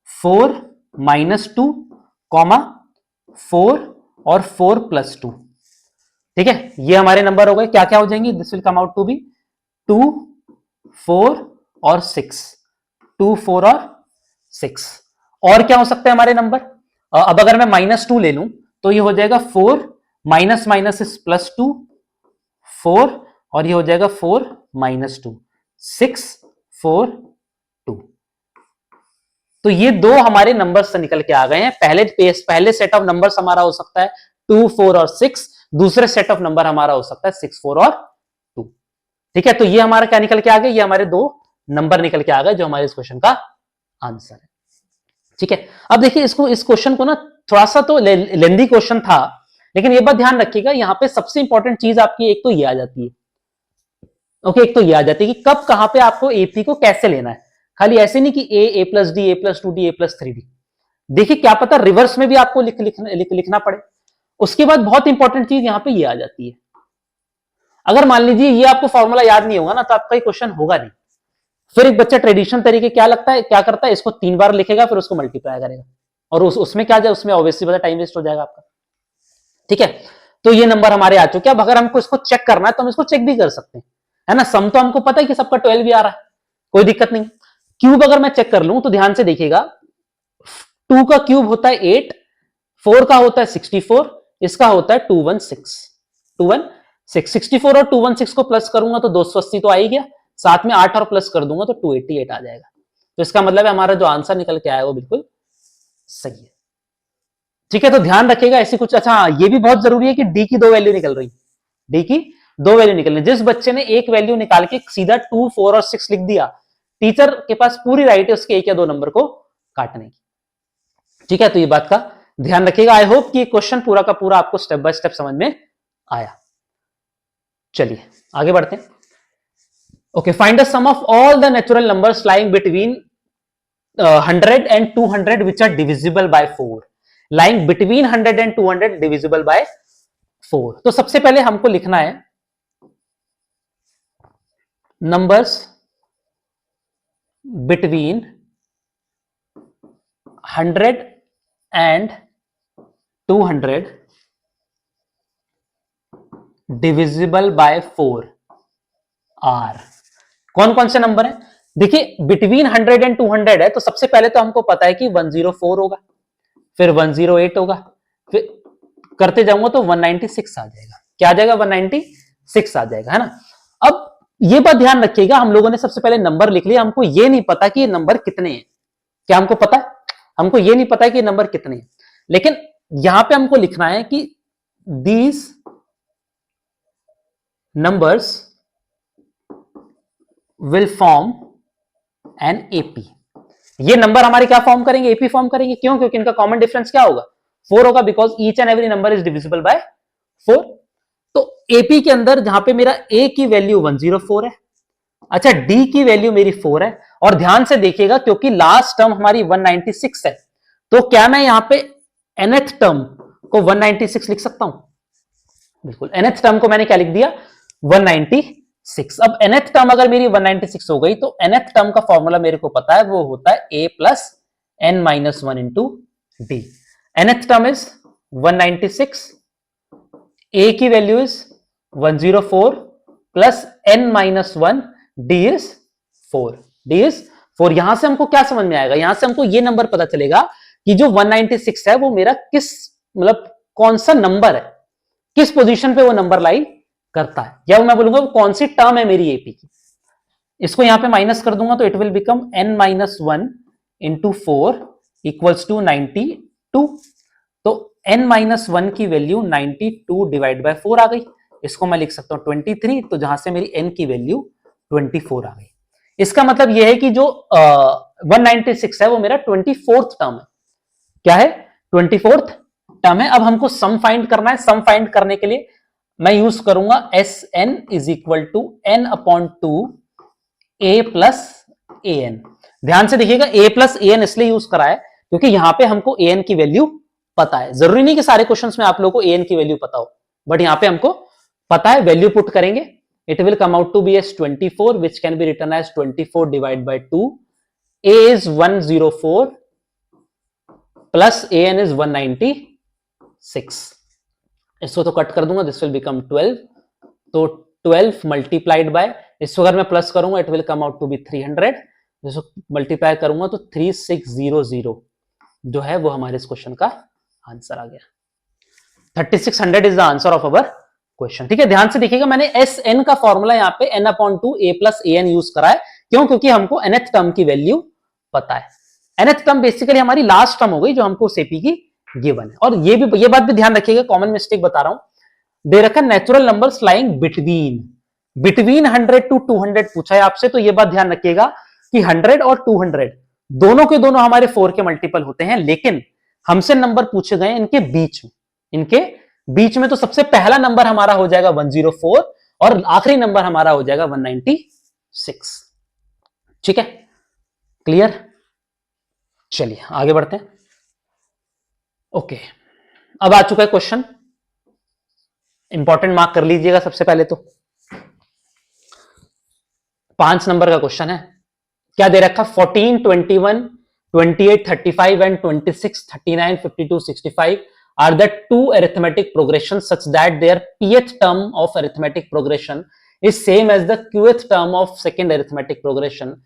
4 - 2, 4 और 4 + 2। ठीक है, ये हमारे नंबर हो गए। क्या क्या हो जाएंगे, this will come out to be 2, 4 और 6, 2, 4 और 6। और क्या हो सकते हैं हमारे नंबर, अब अगर मैं -2 ले लूं तो ये हो जाएगा 4 माइनस माइनस इज +2, 4 और ये हो जाएगा 4 - 2, 6, 4, 2। तो ये 2 हमारे नंबर्स से निकल के आ गए हैं। पहले सेट ऑफ नंबर्स हमारा हो सकता है 2, 4 और 6, दूसरे सेट ऑफ नंबर हमारा हो सकता है 6, 4 और 2। ठीक है, तो ये हमारा क्या निकल के आ गया, ये हमारे 2 नंबर निकल के आ गए जो हमारे इस क्वेश्चन का आंसर है। ठीक है, अब देखिए इस क्वेश्चन को ना, थोड़ा सा तो लेंदी क्वेश्चन था, लेकिन ये बात ध्यान रखिएगा, यहां पे सबसे इंपॉर्टेंट चीज आपकी एक तो ये आ जाती है, ओके, एक तो ये आ जाती है कि कब कहां पे आपको एपी को कैसे लेना है। खाली ऐसे नहीं कि ए प्लस डी, A+2D, A+3D। देखिए क्या पता रिवर्स में भी आपको लिखना पड़े। उसके बाद बहुत इंपॉर्टेंट चीज यहां पे ये आ जाती है, अगर मान लीजिए ये आपको फॉर्मूला याद नहीं होगा ना, तो आपका ये क्वेश्चन होगा नहीं। फिर एक बच्चा ट्रेडिशनल तरीके क्या करता है, इसको 3 बार लिखेगा, फिर उसको मल्टीप्लाई करेगा, और उसमें क्या जाए, उसमें ऑब्वियसली बता टाइम वेस्ट हो जाएगा आपका। ठीक है, तो ये नंबर हमारे आ चुके हैं। अब अगर हमको इसको चेक करना है तो हम इसको चेक भी कर सकते हैं, है ना। सम तो हमको पता है कि सबका 12 भी आ रहा है, कोई दिक्कत नहीं। क्यूब अगर मैं चेक कर लूं तो ध्यान से देखिएगा, 2 का क्यूब होता है 8, 4 का होता है 64, इसका होता है 216। 64 और 216 को प्लस करूंगा तो 280 तो आ ही गया, साथ में 8 और प्लस कर दूंगा तो 288 आ जाएगा। तो इसका मतलब है हमारा जो आंसर निकल के आया वो बिल्कुल सही है। ठीक है, तो ध्यान रखिएगा ऐसी कुछ। अच्छा ये भी बहुत जरूरी है कि डी की 2 वैल्यू निकल रही, डी की 2 वैल्यू निकल रही। जिस बच्चे ने एक वैल्यू निकाल के सीधा 2, 4 और 6 लिख दिया, टीचर के पास पूरी राइट है उसके 1 या 2 नंबर को काटने की। ठीक है, तो ये बात का ध्यान रखिएगा। आई होप कि क्वेश्चन पूरा का पूरा आपको स्टेप बाय स्टेप समझ में आया। चलिए आगे बढ़ते हैं। Okay, find the sum of all the natural numbers lying between 100 and 200 which are divisible by 4, lying between 100 and 200 divisible by 4। तो सबसे पहले हमको लिखना है numbers between 100 and 200 divisible by 4 are. कौन कौन से नंबर है? देखिए, बिटवीन 100 एंड 200 है, तो सबसे पहले तो हमको पता है कि 104 होगा, फिर 108 होगा, फिर करते जाऊंगा तो 196 आ जाएगा। क्या आ जाएगा? 196 आ जाएगा, है ना। अब ये बात ध्यान रखिएगा, हम लोगों ने सबसे पहले नंबर लिख लिया, हमको ये नहीं पता कि ये नंबर कितने हैं। क्या हमको पता है? हमको ये नहीं पता है कि ये नंबर कितने हैं, लेकिन यहां पे हमको लिखना है कि these numbers will form an AP. ये नंबर हमारे क्या फॉर्म करेंगे? एपी फॉर्म करेंगे। क्यों? क्योंकि इनका कॉमन डिफरेंस क्या होगा? 4 होगा, because each and every number is divisible by 4। तो एपी के अंदर जहां पे मेरा ए की वैल्यू 104 है, अच्छा डी की वैल्यू मेरी 4 है, और ध्यान से देखिएगा क्योंकि लास्ट टर्म हमारी 196 है, तो क्या मैं यहां पे nth टर्म को 196 लिख सकता हूं? बिल्कुल, nth टर्म को मैंने क्या लिख दिया? 196। अब nth टर्म अगर मेरी 196 हो गई, तो nth टर्म का फॉर्मूला मेरे को पता है, वो होता है a plus n minus 1 into D. nth term is 196, a की value is 104 plus n minus 1, D is 4। D is 4। यहां से हमको क्या समझ में आएगा? यहां से हमको ये नंबर पता चलेगा कि जो 196 है वो मेरा किस, मतलब कौन सा नंबर है, किस पोजीशन पे वो नंबर लाई करता है, या मैं बोलूंगा कौन सी टर्म है मेरी एपी की। इसको यहां पे माइनस कर दूंगा तो it will become n minus 1 into 4 equals to 92। तो n माइनस 1 की वैल्यू 92 डिवाइड बाय 4 आ गई। इसको मैं लिख सकता हूं 23, तो जहां से मेरी n की वैल्यू 24 आ गई। इसका मतलब यह है कि जो 196 है वो मेरा 24th टर्म है। क्या है? 24th टर्म है। अब हमको सम फाइंड करना है। सम फाइंड करने के लिए मैं यूज करूंगा S n is equal to n upon 2 a plus a n. ध्यान से देखिएगा, ए प्लस ए एन इसलिए यूज करा है क्योंकि यहां पे हमको ए एन की वैल्यू पता है। जरूरी नहीं कि सारे क्वेश्चंस में आप लोगों को ए एन की वैल्यू पता हो, बट यहां पे हमको पता है। वैल्यू पुट करेंगे, it will come out to be S 24 which can be written as 24 divide by 2। A is 104 plus a n is 196। इसको तो कट कर दूंगा, दिस विल बिकम 12। तो 12 मल्टीप्लाइड बाय, इसको अगर मैं प्लस करूंगा it will come out to be 300। इसको मल्टीप्लाई करूंगा तो 3600 जो है वो हमारे इस क्वेश्चन का आंसर आ गया। 3600 is the answer of our question. ठीक है, ध्यान से देखिएगा, मैंने एस एन का फॉर्मूला यहाँ पे n upon 2 a plus a N use करा है। क्यों? क्योंकि हमको nth टर्म की वैल्यू पता है। nth टर्म बेसिकली हमारी लास्ट टर्म हो गई जो हमको सेपी की गिवन है। और ये बात भी ध्यान रखिएगा, कॉमन मिस्टेक बता रहा हूं। दे रखा natural numbers lying between 100 to 200 पूछा है आपसे, तो ये बात ध्यान रखिएगा कि 100 और 200 दोनों के दोनों हमारे 4 के मल्टीपल होते हैं, लेकिन हमसे नंबर पूछे गए इनके बीच में। इनके बीच में तो सबसे पहला नंबर हमारा हो जाएगा 104 और आखिरी नंबर हमारा हो जाएगा 196। ठीक है, क्लियर? चलिए आगे बढ़ते हैं। ओके, अब आ चुका है क्वेश्चन, इंपॉर्टेंट मार्क कर लीजिएगा। सबसे पहले तो 5 नंबर का क्वेश्चन है। क्या दे रखा? 14, 21, 28, 35 and 26, 39, 52, 65 are the two arithmetic progressions such that their pth term of arithmetic progression is same as the qth term of second arithmetic progression.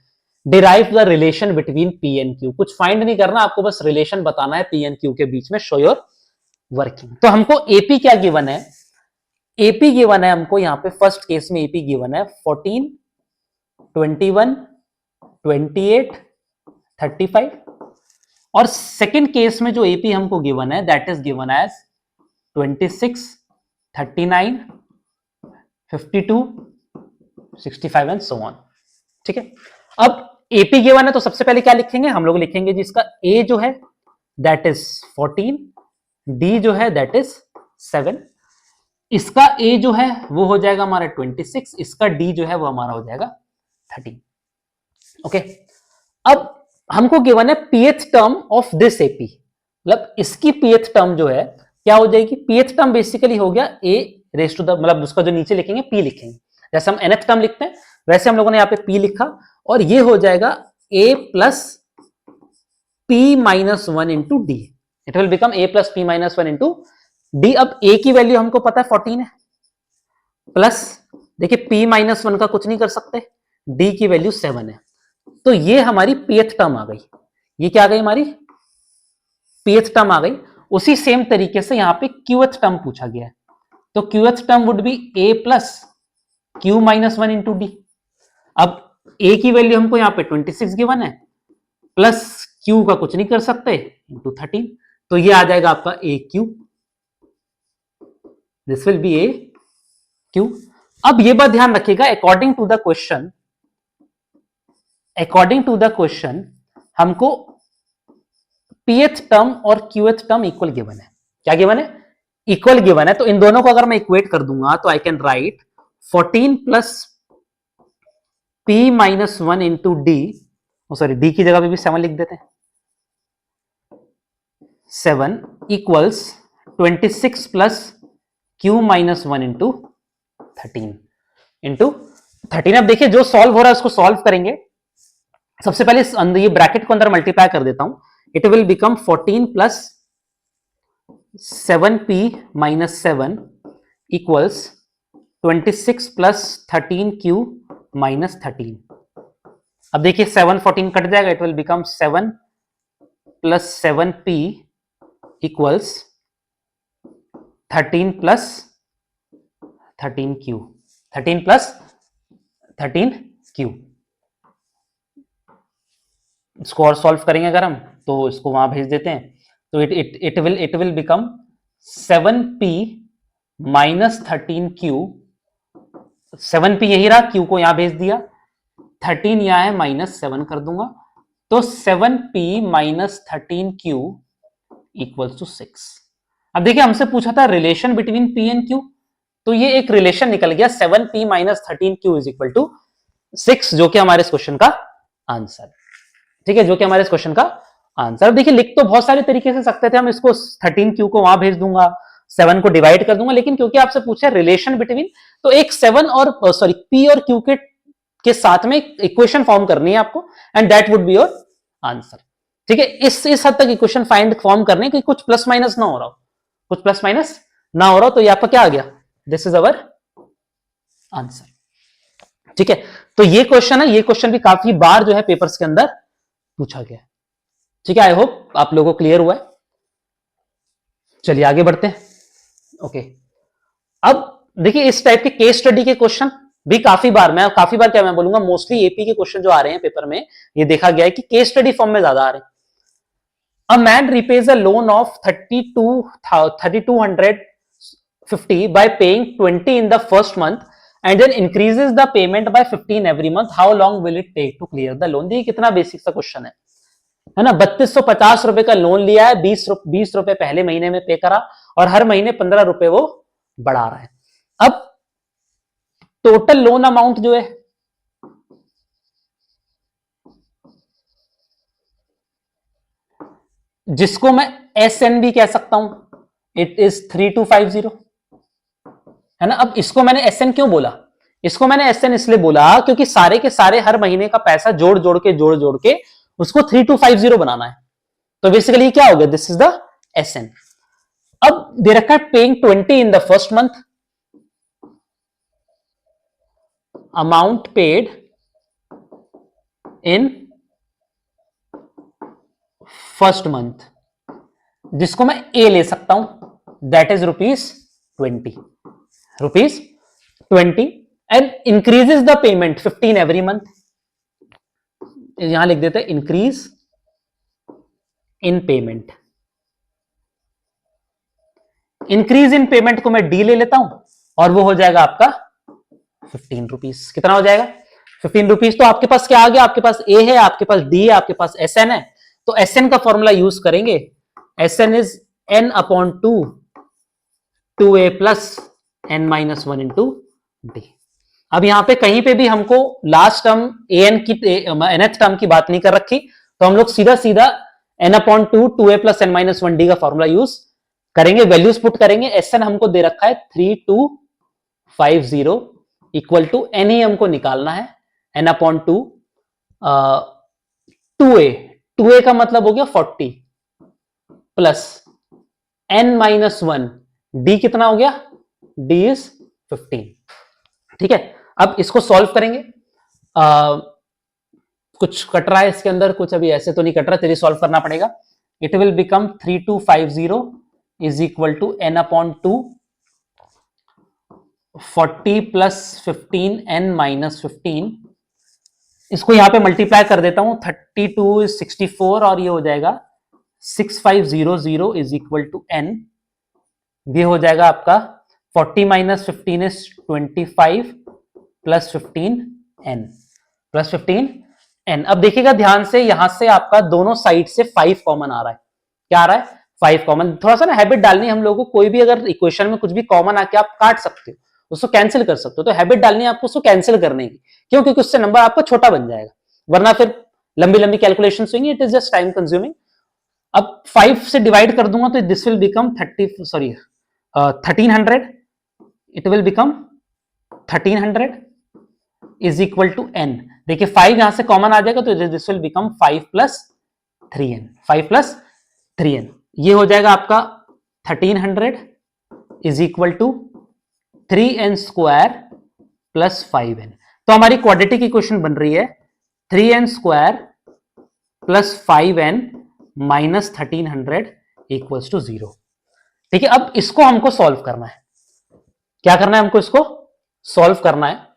Derive the relation between p and q. कुछ find नहीं करना, आपको बस relation बताना है p and q के बीच में। Show your working. तो हमको AP क्या गिवन है? AP गिवन है हमको यहाँ पे, फर्स्ट केस में AP गिवन है 14, 21, 28, 35, और सेकेंड केस में जो एपी हमको गिवन है that is given as 26, 39, 52, 65 and so on. ठीक है, अब एपी गिवन है तो सबसे पहले क्या लिखेंगे हम लोग, लिखेंगे जी इसका ए जो है दैट इज 14, डी जो है दैट इज 7, इसका ए जो है वो हो जाएगा हमारा 26, इसका डी जो है वो हमारा हो जाएगा 13। ओके, अब हमको गिवन है पीएथ टर्म ऑफ दिस एपी, मतलब इसकी पीएथ टर्म जो है क्या हो जाएगी, पीएथ टर्म बेसिकली हो गया ए रेस टू द, मतलब उसका जो नीचे लिखेंगे पी लिखेंगे, जैसे हम nth टर्म लिखते हैं वैसे हम लोगों ने यहाँ पे पी लिखा, और ये हो जाएगा a plus P minus one into D, it will become a plus P minus one into d. अब a की वैल्यू हमको पता है 14 है, प्लस देखिए p माइनस वन का कुछ नहीं कर सकते, d की वैल्यू 7 है, तो ये हमारी pth टर्म आ गई, ये क्या आ गई हमारी pth टर्म आ गई। उसी सेम तरीके से यहां पे qth टर्म पूछा गया है, तो qth term would B a plus q minus one into d. अब a की वैल्यू हमको यहाँ पे 26 गिवन है, प्लस q का कुछ नहीं कर सकते इंटू 13, तो ये आ जाएगा आपका a Q, this will be a Q. अब ये बात ध्यान रखिएगा, अकॉर्डिंग टू द क्वेश्चन हमको pth टर्म और qth टर्म इक्वल गिवन है, क्या गिवन है, इक्वल गिवन है, तो इन दोनों को अगर मैं इक्वेट कर दूंगा तो I can write 14 plus p minus one into D, sorry D की जगह पे भी 7 लिख देते हैं, 7 equals 26 plus q minus one into 13। अब देखिए जो सॉल्व हो रहा है उसको सॉल्व करेंगे, सबसे पहले ये ब्रैकेट को अंदर मल्टीप्लाई कर देता हूं, it will become 14 plus 7p minus 7 equals 26 plus 13q minus 13। अब देखिए 7 14 कट जाएगा, it will become 7 plus 7p equals 13 plus 13q, 13 plus 13q। इसको और सॉल्व करेंगे अगर हम तो इसको वहां भेज देते हैं, तो it will become 7p minus 13q, 7p यही रहा, q को यहां भेज दिया, 13 यहां है माइनस 7 कर दूंगा, तो 7p minus 13q equals to 6। अब देखिए हमसे पूछा था relation between p and q, तो ये एक रिलेशन निकल गया, 7p minus 13q is equal to 6, जो कि हमारे इस क्वेश्चन का आंसर, ठीक है, जो कि हमारे इस क्वेश्चन का आंसर। देखिए लिख तो बहुत सारे तरीके से सकते थे हम, इसको 13q को वहां भेज दूंगा, 7 को डिवाइड कर दूंगा, लेकिन क्योंकि आपसे पूछा रिलेशन बिटवीन, तो एक 7 और सॉरी p और q के साथ में इक्वेशन फॉर्म करनी है आपको, and that would be your answer, ठीक है। इस हद तक इक्वेशन फाइंड फॉर्म करने की, कुछ प्लस माइनस ना हो रहा हो, कुछ प्लस माइनस ना हो रहा हो, तो ये आपका क्या आ गया, दिस इज अवर आंसर, ठीक है। तो ये क्वेश्चन है, ये क्वेश्चन भी काफी बार जो है पेपर्स के अंदर पूछा गया, ठीक है। आई होप आप लोगों को क्लियर हुआ है। चलिए आगे बढ़ते हैं। ओके, अब देखिए इस टाइप के केस स्टडी के क्वेश्चन भी काफी बार क्या मैं बोलूंगा, मोस्टली एपी के क्वेश्चन जो आ रहे हैं पेपर में, ये देखा गया है कि केस स्टडी फॉर्म में ज्यादा आ रहे हैं। A man रिपेज a loan of 3250 by paying 20 in the first month and then increases the payment by 15 every month. How long will it take to clear the loan? देखिए कितना basic सा question है ना। 3250 रुपए का लोन लिया है, 20 रुपए पहले महीने में पे करा और हर महीने 15 रुपए वो बढ़ा रहा है। अब टोटल लोन अमाउंट जो है जिसको मैं SN भी कह सकता हूं, इट इज 3250, है ना। अब इसको मैंने SN क्यों बोला, इसको मैंने SN इसलिए बोला क्योंकि सारे के सारे हर महीने का पैसा जोड़ जोड़ के उसको 3250 बनाना है, तो बेसिकली क्या हो गया, दिस इज द SN। अब दे रखा है paying 20 in the first month, amount paid in first month, जिसको मैं A ले सकता हूं, that is ₹20 and increases the payment 15 every month, यहां लिख देते हैं increase in payment. Increase in payment को मैं D ले लेता हूं और वो हो जाएगा आपका ₹15। कितना हो जाएगा, ₹15 तो आपके पास क्या आ गया, आपके पास ए है, आपके पास डी है, आपके पास एस एन है, तो एस एन का फॉर्मूला यूज करेंगे। S n is n upon 2a plus n minus 1 into d. अब यहां पे कहीं पे भी हमको लास्ट टर्म एन की nth टर्म की बात नहीं कर रखी, तो हम लोग सीधा सीधा n upon 2a plus n minus 1 D का फॉर्मूला यूज करेंगे, वैल्यूज पुट करेंगे। एस एन हमको दे रखा है 3250 इक्वल टू एन ही हमको निकालना है, n अपॉन 2a का मतलब हो गया 40 प्लस n माइनस 1, d कितना हो गया, d इज 15। ठीक है, अब इसको सॉल्व करेंगे। कुछ कट रहा है इसके अंदर, कुछ अभी ऐसे तो नहीं कट रहा, चलिए सॉल्व करना पड़ेगा। It will become 3250 is equal to n upon 2 40 plus 15 n minus 15। इसको यहां पे मल्टीप्लाई कर देता हूं, 32 इज 64 और ये हो जाएगा 6500 इज इक्वल टू n। ये हो जाएगा आपका 40 माइनस 15 इज 25 प्लस 15 n। अब देखिएगा ध्यान से, यहां से आपका दोनों साइड से 5 कॉमन आ रहा है। क्या आ रहा है, 5 कॉमन। थोड़ा सा ना हैबिट डालनी है हम लोगों को, कोई भी अगर इक्वेशन में कुछ भी कॉमन आके आप काट सकते हो, उसको कैंसिल कर सकते हो, तो हैबिट डालनी है आपको उसको कैंसिल करने की। क्यों, क्योंकि उससे नंबर आपका छोटा बन जाएगा, वरना फिर लंबी लंबी कैलकुलेशन होंगी, it is just time consuming. अब 5 से डिवाइड कर दूंगा तो this will become 1300, it will become 1300 is equal to n। देखिए 5 यहां से कॉमन आ जाएगा तो this will become 5 plus 3n। ये हो जाएगा आपका 1300 is equal to 3n square plus 5n। तो हमारी क्वाड्रेटिक इक्वेशन बन रही है 3n square plus 5n minus 1300 equals to 0। ठीक है, अब इसको हमको सॉल्व करना है। क्या करना है हमको, इसको सॉल्व करना है।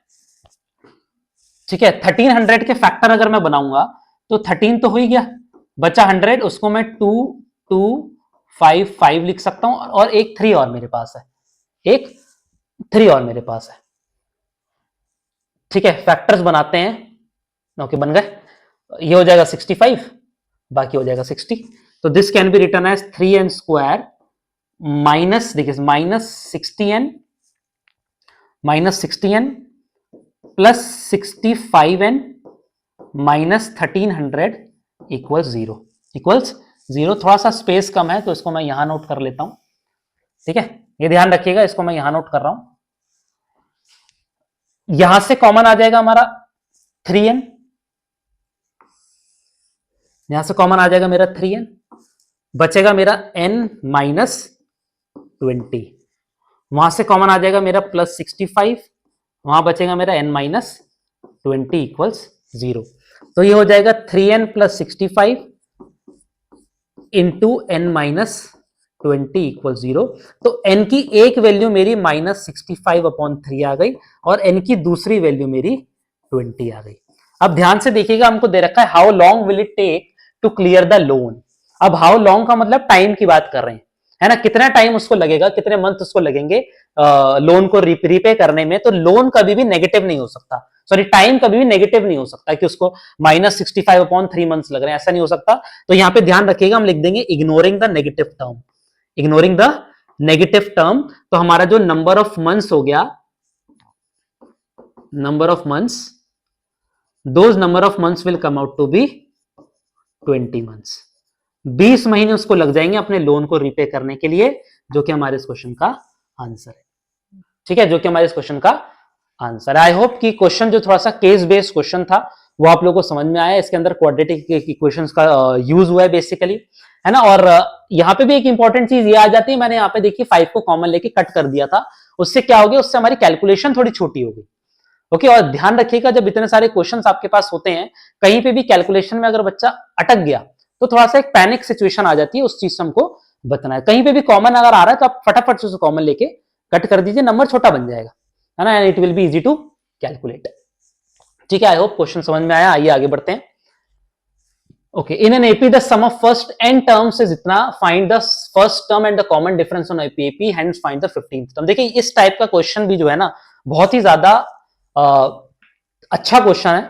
ठीक है, 1300 के फैक्टर अगर मैं बनाऊंगा तो 13 तो हो ही गया, बचा 100, उसको मैं 2255 लिख सकता हूं, और एक 3 और मेरे पास है, एक 3 और मेरे पास है। ठीक है, फैक्टर्स बनाते हैं। ओके, बन गए। ये हो जाएगा 65, बाकी हो जाएगा 60। तो this can be written as 3n square minus, देखिए minus 60n plus 65n minus 1300 equals 0। थोड़ा सा स्पेस कम है तो इसको मैं यहां नोट कर लेता हूं। ठीक है, ये ध्यान रखिएगा, इसको मैं यहां नोट कर रहा हूं। यहां से कॉमन आ जाएगा हमारा 3n, यहां से कॉमन आ जाएगा मेरा 3n, बचेगा मेरा n माइनस 20, वहां से कॉमन आ जाएगा मेरा प्लस 65, वहां बचेगा मेरा n माइनस 20 इक्वल्स 0। तो ये हो जाएगा 3n plus 65 into n minus 20 equal 0। तो n की एक वैल्यू मेरी माइनस 65 अपॉन 3 आ गई और n की दूसरी वैल्यू मेरी 20 आ गई। अब ध्यान से देखिएगा, हमको दे रखा है how long will it take to clear the loan. अब हाउ लॉन्ग का मतलब टाइम की बात कर रहे हैं, है ना, कितना टाइम उसको लगेगा, कितने मंथ उसको लगेंगे लोन को रीपे करने में। तो लोन कभी भी नेगेटिव नहीं हो सकता, सॉरी टाइम कभी भी नेगेटिव नहीं हो सकता कि उसको माइनस 65 अपॉन 3 मंथ्स लग रहे हैं, ऐसा नहीं हो सकता। तो यहां पे ध्यान रखिएगा, हम लिख देंगे ignoring the negative term, ignoring the negative term. तो हमारा जो नंबर ऑफ मंथ्स हो गया, number of months, those number of months will come out to be 20 months. 20 महीने उसको लग जाएंगे अपने लोन को रीपे करने के लिए, जो कि हमारे इस क्वेश्चन का आंसर है। ठीक है, जो कि हमारे इस क्वेश्चन का आंसर है। आई होप कि क्वेश्चन जो थोड़ा सा केस बेस्ड क्वेश्चन था वो आप लोगों को समझ में आया। इसके अंदर क्वाड्रेटिक इक्वेशंस का यूज हुआ है बेसिकली, है ना। और यहाँ पे भी एक इंपॉर्टेंट चीज ये आ जाती है, मैंने यहाँ पे देखिए 5 को कॉमन लेके कट कर दिया था, उससे क्या हो गया, उससे हमारी कैलकुलेशन थोड़ी छोटी हो गई। ओके, और ध्यान रखिएगा जब इतने सारे क्वेश्चंस आपके पास होते हैं, कहीं पे भी कैलकुलेशन में अगर बच्चा अटक गया तो थोड़ा सा एक पैनिक सिचुएशन आ जाती है, उस चीज से हमको बचना है। कहीं पे भी कॉमन अगर आ रहा है तो आप फटाफट से कॉमन लेके कट कर दीजिए, नंबर छोटा बन जाएगा, है ना, and it will be easy to calculate. ठीक है, आई होप क्वेश्चन समझ में आया। आइए आगे बढ़ते हैं। Okay, in an AP the sum of first n terms is इतना, find the first term and the common difference on AP, hence find the 15th term. देखिए इस टाइप का क्वेश्चन भी जो है ना बहुत ही ज्यादा अच्छा क्वेश्चन है,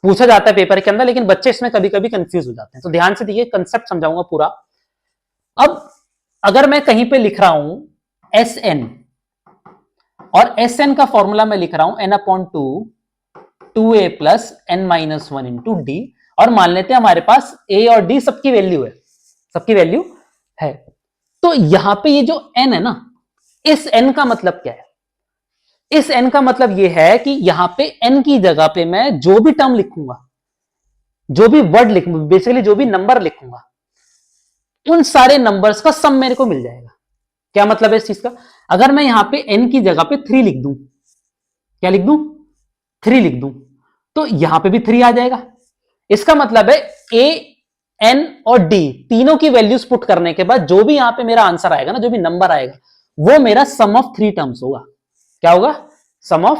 पूछा जाता है पेपर के अंदर, लेकिन बच्चे इसमें कभी कभी कंफ्यूज हो जाते हैं। तो ध्यान से देखिए, कंसेप्ट समझाऊंगा पूरा। अब अगर मैं कहीं पे लिख रहा हूं एस एन, और एस एन का फॉर्मूला मैं लिख रहा हूं N upon two A plus N minus one into D, और मान लेते हैं हमारे पास ए और डी सबकी वैल्यू है, सबकी वैल्यू है। तो यहां पे ये जो एन है ना, इस एन का मतलब क्या है? इस एन का मतलब ये है कि यहां पे एन की जगह पे मैं जो भी टर्म लिखूंगा, जो भी वर्ड लिखूंगा, बेसिकली जो भी नंबर लिखूंगा, उन सारे नंबर्स का सम मेरे को मिल जाएगा। क्या मतलब है इस चीज का? अगर मैं यहां पे एन की जगह पे 3 लिख दूं, क्या लिख दूं? 3 लिख दूं, तो यहां पे भी 3 आ जाएगा। इसका मतलब है ए, एन और डी तीनों की वैल्यूज पुट करने के बाद जो भी यहां पे मेरा आंसर आएगा ना, जो भी नंबर आएगा, वो मेरा सम ऑफ 3 टर्म्स होगा। क्या होगा? सम ऑफ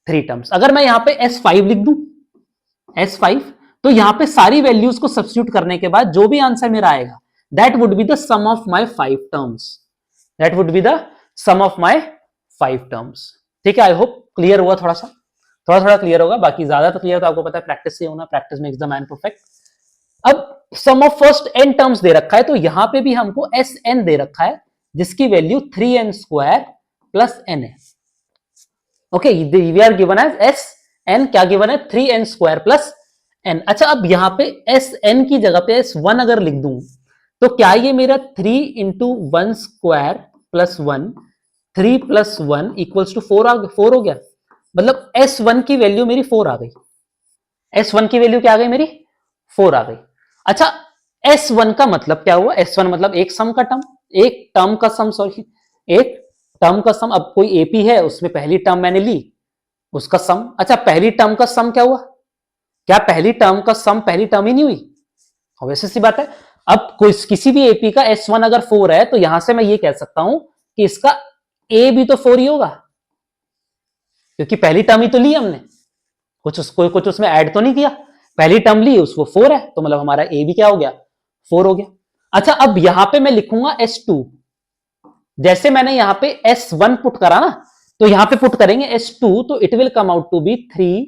3 टर्म्स। अगर मैं यहां पे S5 लिख दूं, S5, तो यहां पे सारी वैल्यूज को सब्स्टिट्यूट करने के बाद जो भी आंसर मेरा आएगा, that would be the sum of my 5 terms, that would be the sum of my 5 terms. ठीक है, आई होप क्लियर हुआ, थोड़ा सा, थोड़ा थोड़ा क्लियर होगा, बाकी ज्यादा तो क्लियर तो आपको पता है, प्रैक्टिस से होना, practice makes the man perfect. अब सम ऑफ फर्स्ट n टर्म्स दे रखा है, तो यहां पे भी हमको एस एन दे रखा है, जिसकी value 3n square plus N है। Okay, we are given as S N, क्या गिवन है? 3n square plus N. अच्छा, अब यहां पे एस एन की जगह पे S1 अगर लिख दूं, तो क्या ये मेरा 3 into one square plus one, 3 plus one equals to 4 हो गया? मतलब S1 की वैल्यू मेरी 4 आ गई। S1 की वैल्यू क्या आ गई मेरी? 4 आ गई। अच्छा, S1 का मतलब क्या हुआ? S1 मतलब एक सम का टर्म, एक टर्म का सम, सॉरी, एक टर्म का सम। अब कोई एपी है, उसमें पहली टर्म मैंने ली, उसका सम। अच्छा, पहली टर्म का सम क्या हुआ? क्या पहली टर्म का सम पहली टर्म ही नहीं हुई? वैसे सी बात है। अब कोई किसी भी एपी का S1 अगर 4 है, तो यहां से मैं ये कह सकता हूं कि इसका ए भी तो 4 ही होगा, क्योंकि पहली टर्म ही तो ली हमने, कुछ उसमें ऐड तो नहीं किया, पहली टर्म ली, उसको 4 है, तो मतलब हमारा ए भी क्या हो गया? 4 हो गया। अच्छा, अब यहां पे मैं लिखूंगा S2, जैसे मैंने यहां पे S1 पुट करा ना, तो यहां पे पुट करेंगे S2, तो it will come out to be 3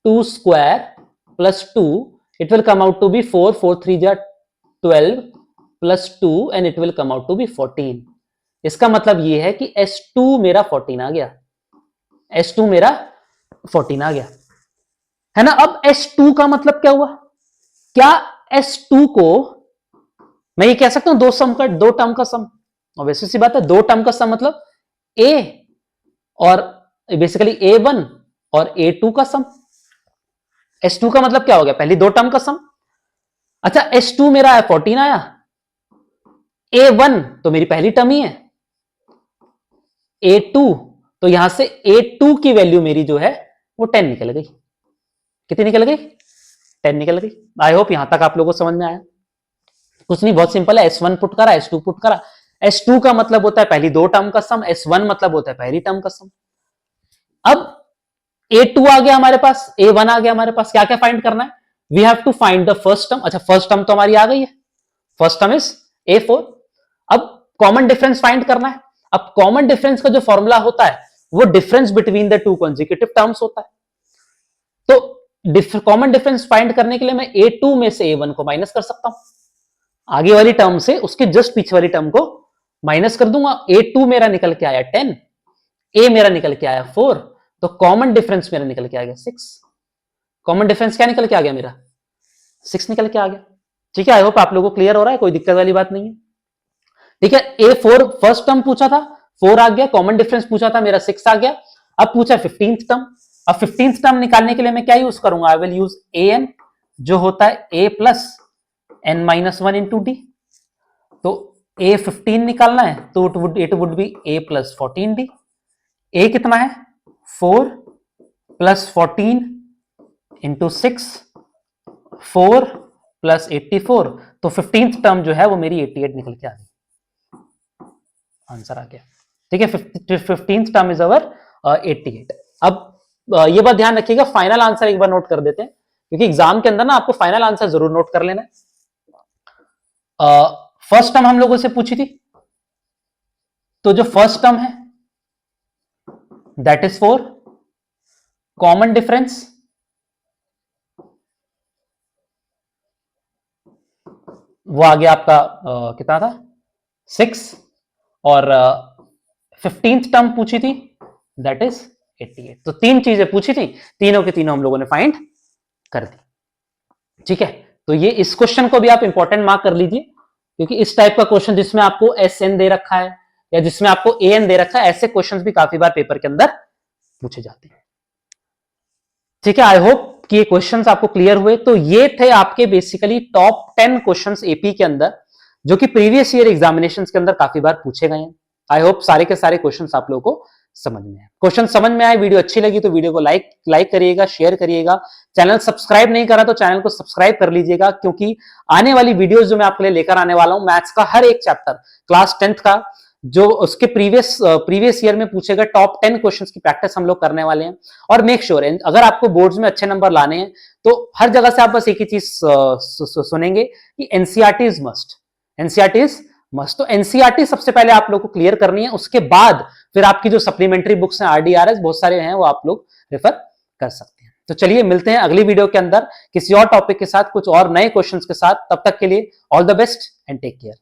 2 square plus 2, it will come out to be 4 4 3 जा 12 plus 2, and it will come out to be 14। इसका मतलब यह है कि S2 मेरा 14 आ गया, S2 मेरा 14 आ गया, है ना। अब S2 का मतलब क्या हुआ? क्या S2 को मैं ये कह सकता हूं दो टर्म का सम? और वैसे सी बात है, दो टर्म का सम मतलब A और बेसिकली A1 और A2 का सम। S2 का मतलब क्या हो गया? पहली दो टर्म का सम। अच्छा, S2 मेरा है 14 आया, A1 तो मेरी पहली टर्म ही है, A2, तो यहां से A2 की वैल्यू मेरी जो है वो 10 निकल गई। कितनी निकल गई? 10 निकल गई। आई होप यहां तक आप लोगों को समझ में आया। कुछ नहीं, बहुत सिंपल है, S1 पुट करा, S2 पुट करा। S2 का मतलब होता है पहली दो टर्म का सम, S1 मतलब होता है पहली टर्म का सम। अब A2 आ गया हमारे पास, A1 आ गया हमारे पास, क्या क्या फाइंड करना है? We have to find the first term. अच्छा, फर्स्ट टर्म तो हमारी आ गई है, फर्स्ट टर्म इज A4। अब कॉमन डिफरेंस फाइंड करना है। अब कॉमन डिफरेंस का जो फॉर्मूला होता है, वो difference between the two consecutive terms होता है। तो कॉमन डिफरेंस फाइंड करने के लिए मैं A2 में से A1 को माइनस कर सकता हूं, आगे वाली टर्म से उसके जस्ट पीछे वाली टर्म को माइनस कर दूंगा। A2 मेरा निकल के आया 10, A मेरा निकल के आया 4, तो कॉमन डिफरेंस मेरा निकल के आ गया 6। कॉमन डिफरेंस क्या निकल के आ गया मेरा? 6 निकल के आ गया। ठीक है, आई होप आप लोगों को क्लियर हो रहा है, कोई दिक्कत वाली बात नहीं है। ठीक है, A4 फर्स्ट टर्म पूछा था, 4 आ गया, कॉमन डिफरेंस पूछा था मेरा 6 आ गया। अब पूछा 15th टर्म। अब 15th टर्म निकालने के लिए मैं क्या यूज करूंगा? आई विल यूज an, जो होता है a plus n minus one into D. तो a 15 निकालना है, तो it would be a plus 14d। a कितना है? 4 प्लस 14 इंटू 6, 4 प्लस 84, तो 15th टर्म जो है वो मेरी 88 निकल के आ गई, आंसर आ गया। ठीक है, 15th टर्म इज अवर 88। अब ये बात ध्यान रखिएगा, फाइनल आंसर एक बार नोट कर देते हैं, क्योंकि एग्जाम के अंदर ना आपको फाइनल आंसर जरूर नोट कर लेना है। फर्स्ट टर्म हम लोगों से पूछी थी, तो जो फर्स्ट टर्म है दैट इज 4, कॉमन डिफरेंस, वो आ गया आपका कितना था 6, और 15th टर्म पूछी थी दैट इज 88। तो 3 चीजें पूछी थी, तीनों के तीनों हम लोगों ने फाइंड कर दी। ठीक है, तो ये इस क्वेश्चन को भी आप इंपॉर्टेंट मार्क कर लीजिए, क्योंकि इस टाइप का क्वेश्चन जिसमें आपको एस एन दे रखा है या जिसमें आपको ए एन दे रखा है, ऐसे क्वेश्चंस भी काफी बार पेपर के अंदर पूछे जाते हैं। ठीक है, आई होप कि ये क्वेश्चंस आपको क्लियर हुए। तो ये थे आपके बेसिकली टॉप 10 क्वेश्चंस एपी के अंदर, जो कि प्रीवियस ईयर एग्जामिनेशन के अंदर काफी बार पूछे गए हैं। आई होप सारे के सारे क्वेश्चंस आप लोगों को समझ में आए। क्वेश्चन समझ में आए, वीडियो अच्छी लगी तो वीडियो को लाइक करिएगा, शेयर करिएगा। चैनल सब्सक्राइब नहीं करा तो चैनल को सब्सक्राइब कर लीजिएगा, क्योंकि आने वाली वीडियोस जो मैं आपके लिए लेकर आने वाला हूं, मैथ्स का हर एक चैप्टर, क्लास 10th का जो उसके प्रीवियस ईयर में पूछे गए टॉप 10 क्वेश्चंस की प्रैक्टिस हम लोग करने वाले हैं। और मेक श्योर अगर आपको बोर्ड्स में अच्छे नंबर लाने हैं तो हर जगह से आप बस एक ही चीज सुनेंगे कि NCERT is must, NCERT is must. तो एनसीईआरटी सबसे पहले आप लोग को क्लियर करनी है, उसके बाद फिर आपकी जो सप्लीमेंट्री बुक्स हैं आरडीआरएस बहुत सारे हैं वो आप लोग रेफर कर सकते हैं। तो चलिए मिलते हैं अगली वीडियो के अंदर किसी और टॉपिक के साथ, कुछ और नए क्वेश्चंस के साथ। तब तक के लिए all the best and take care.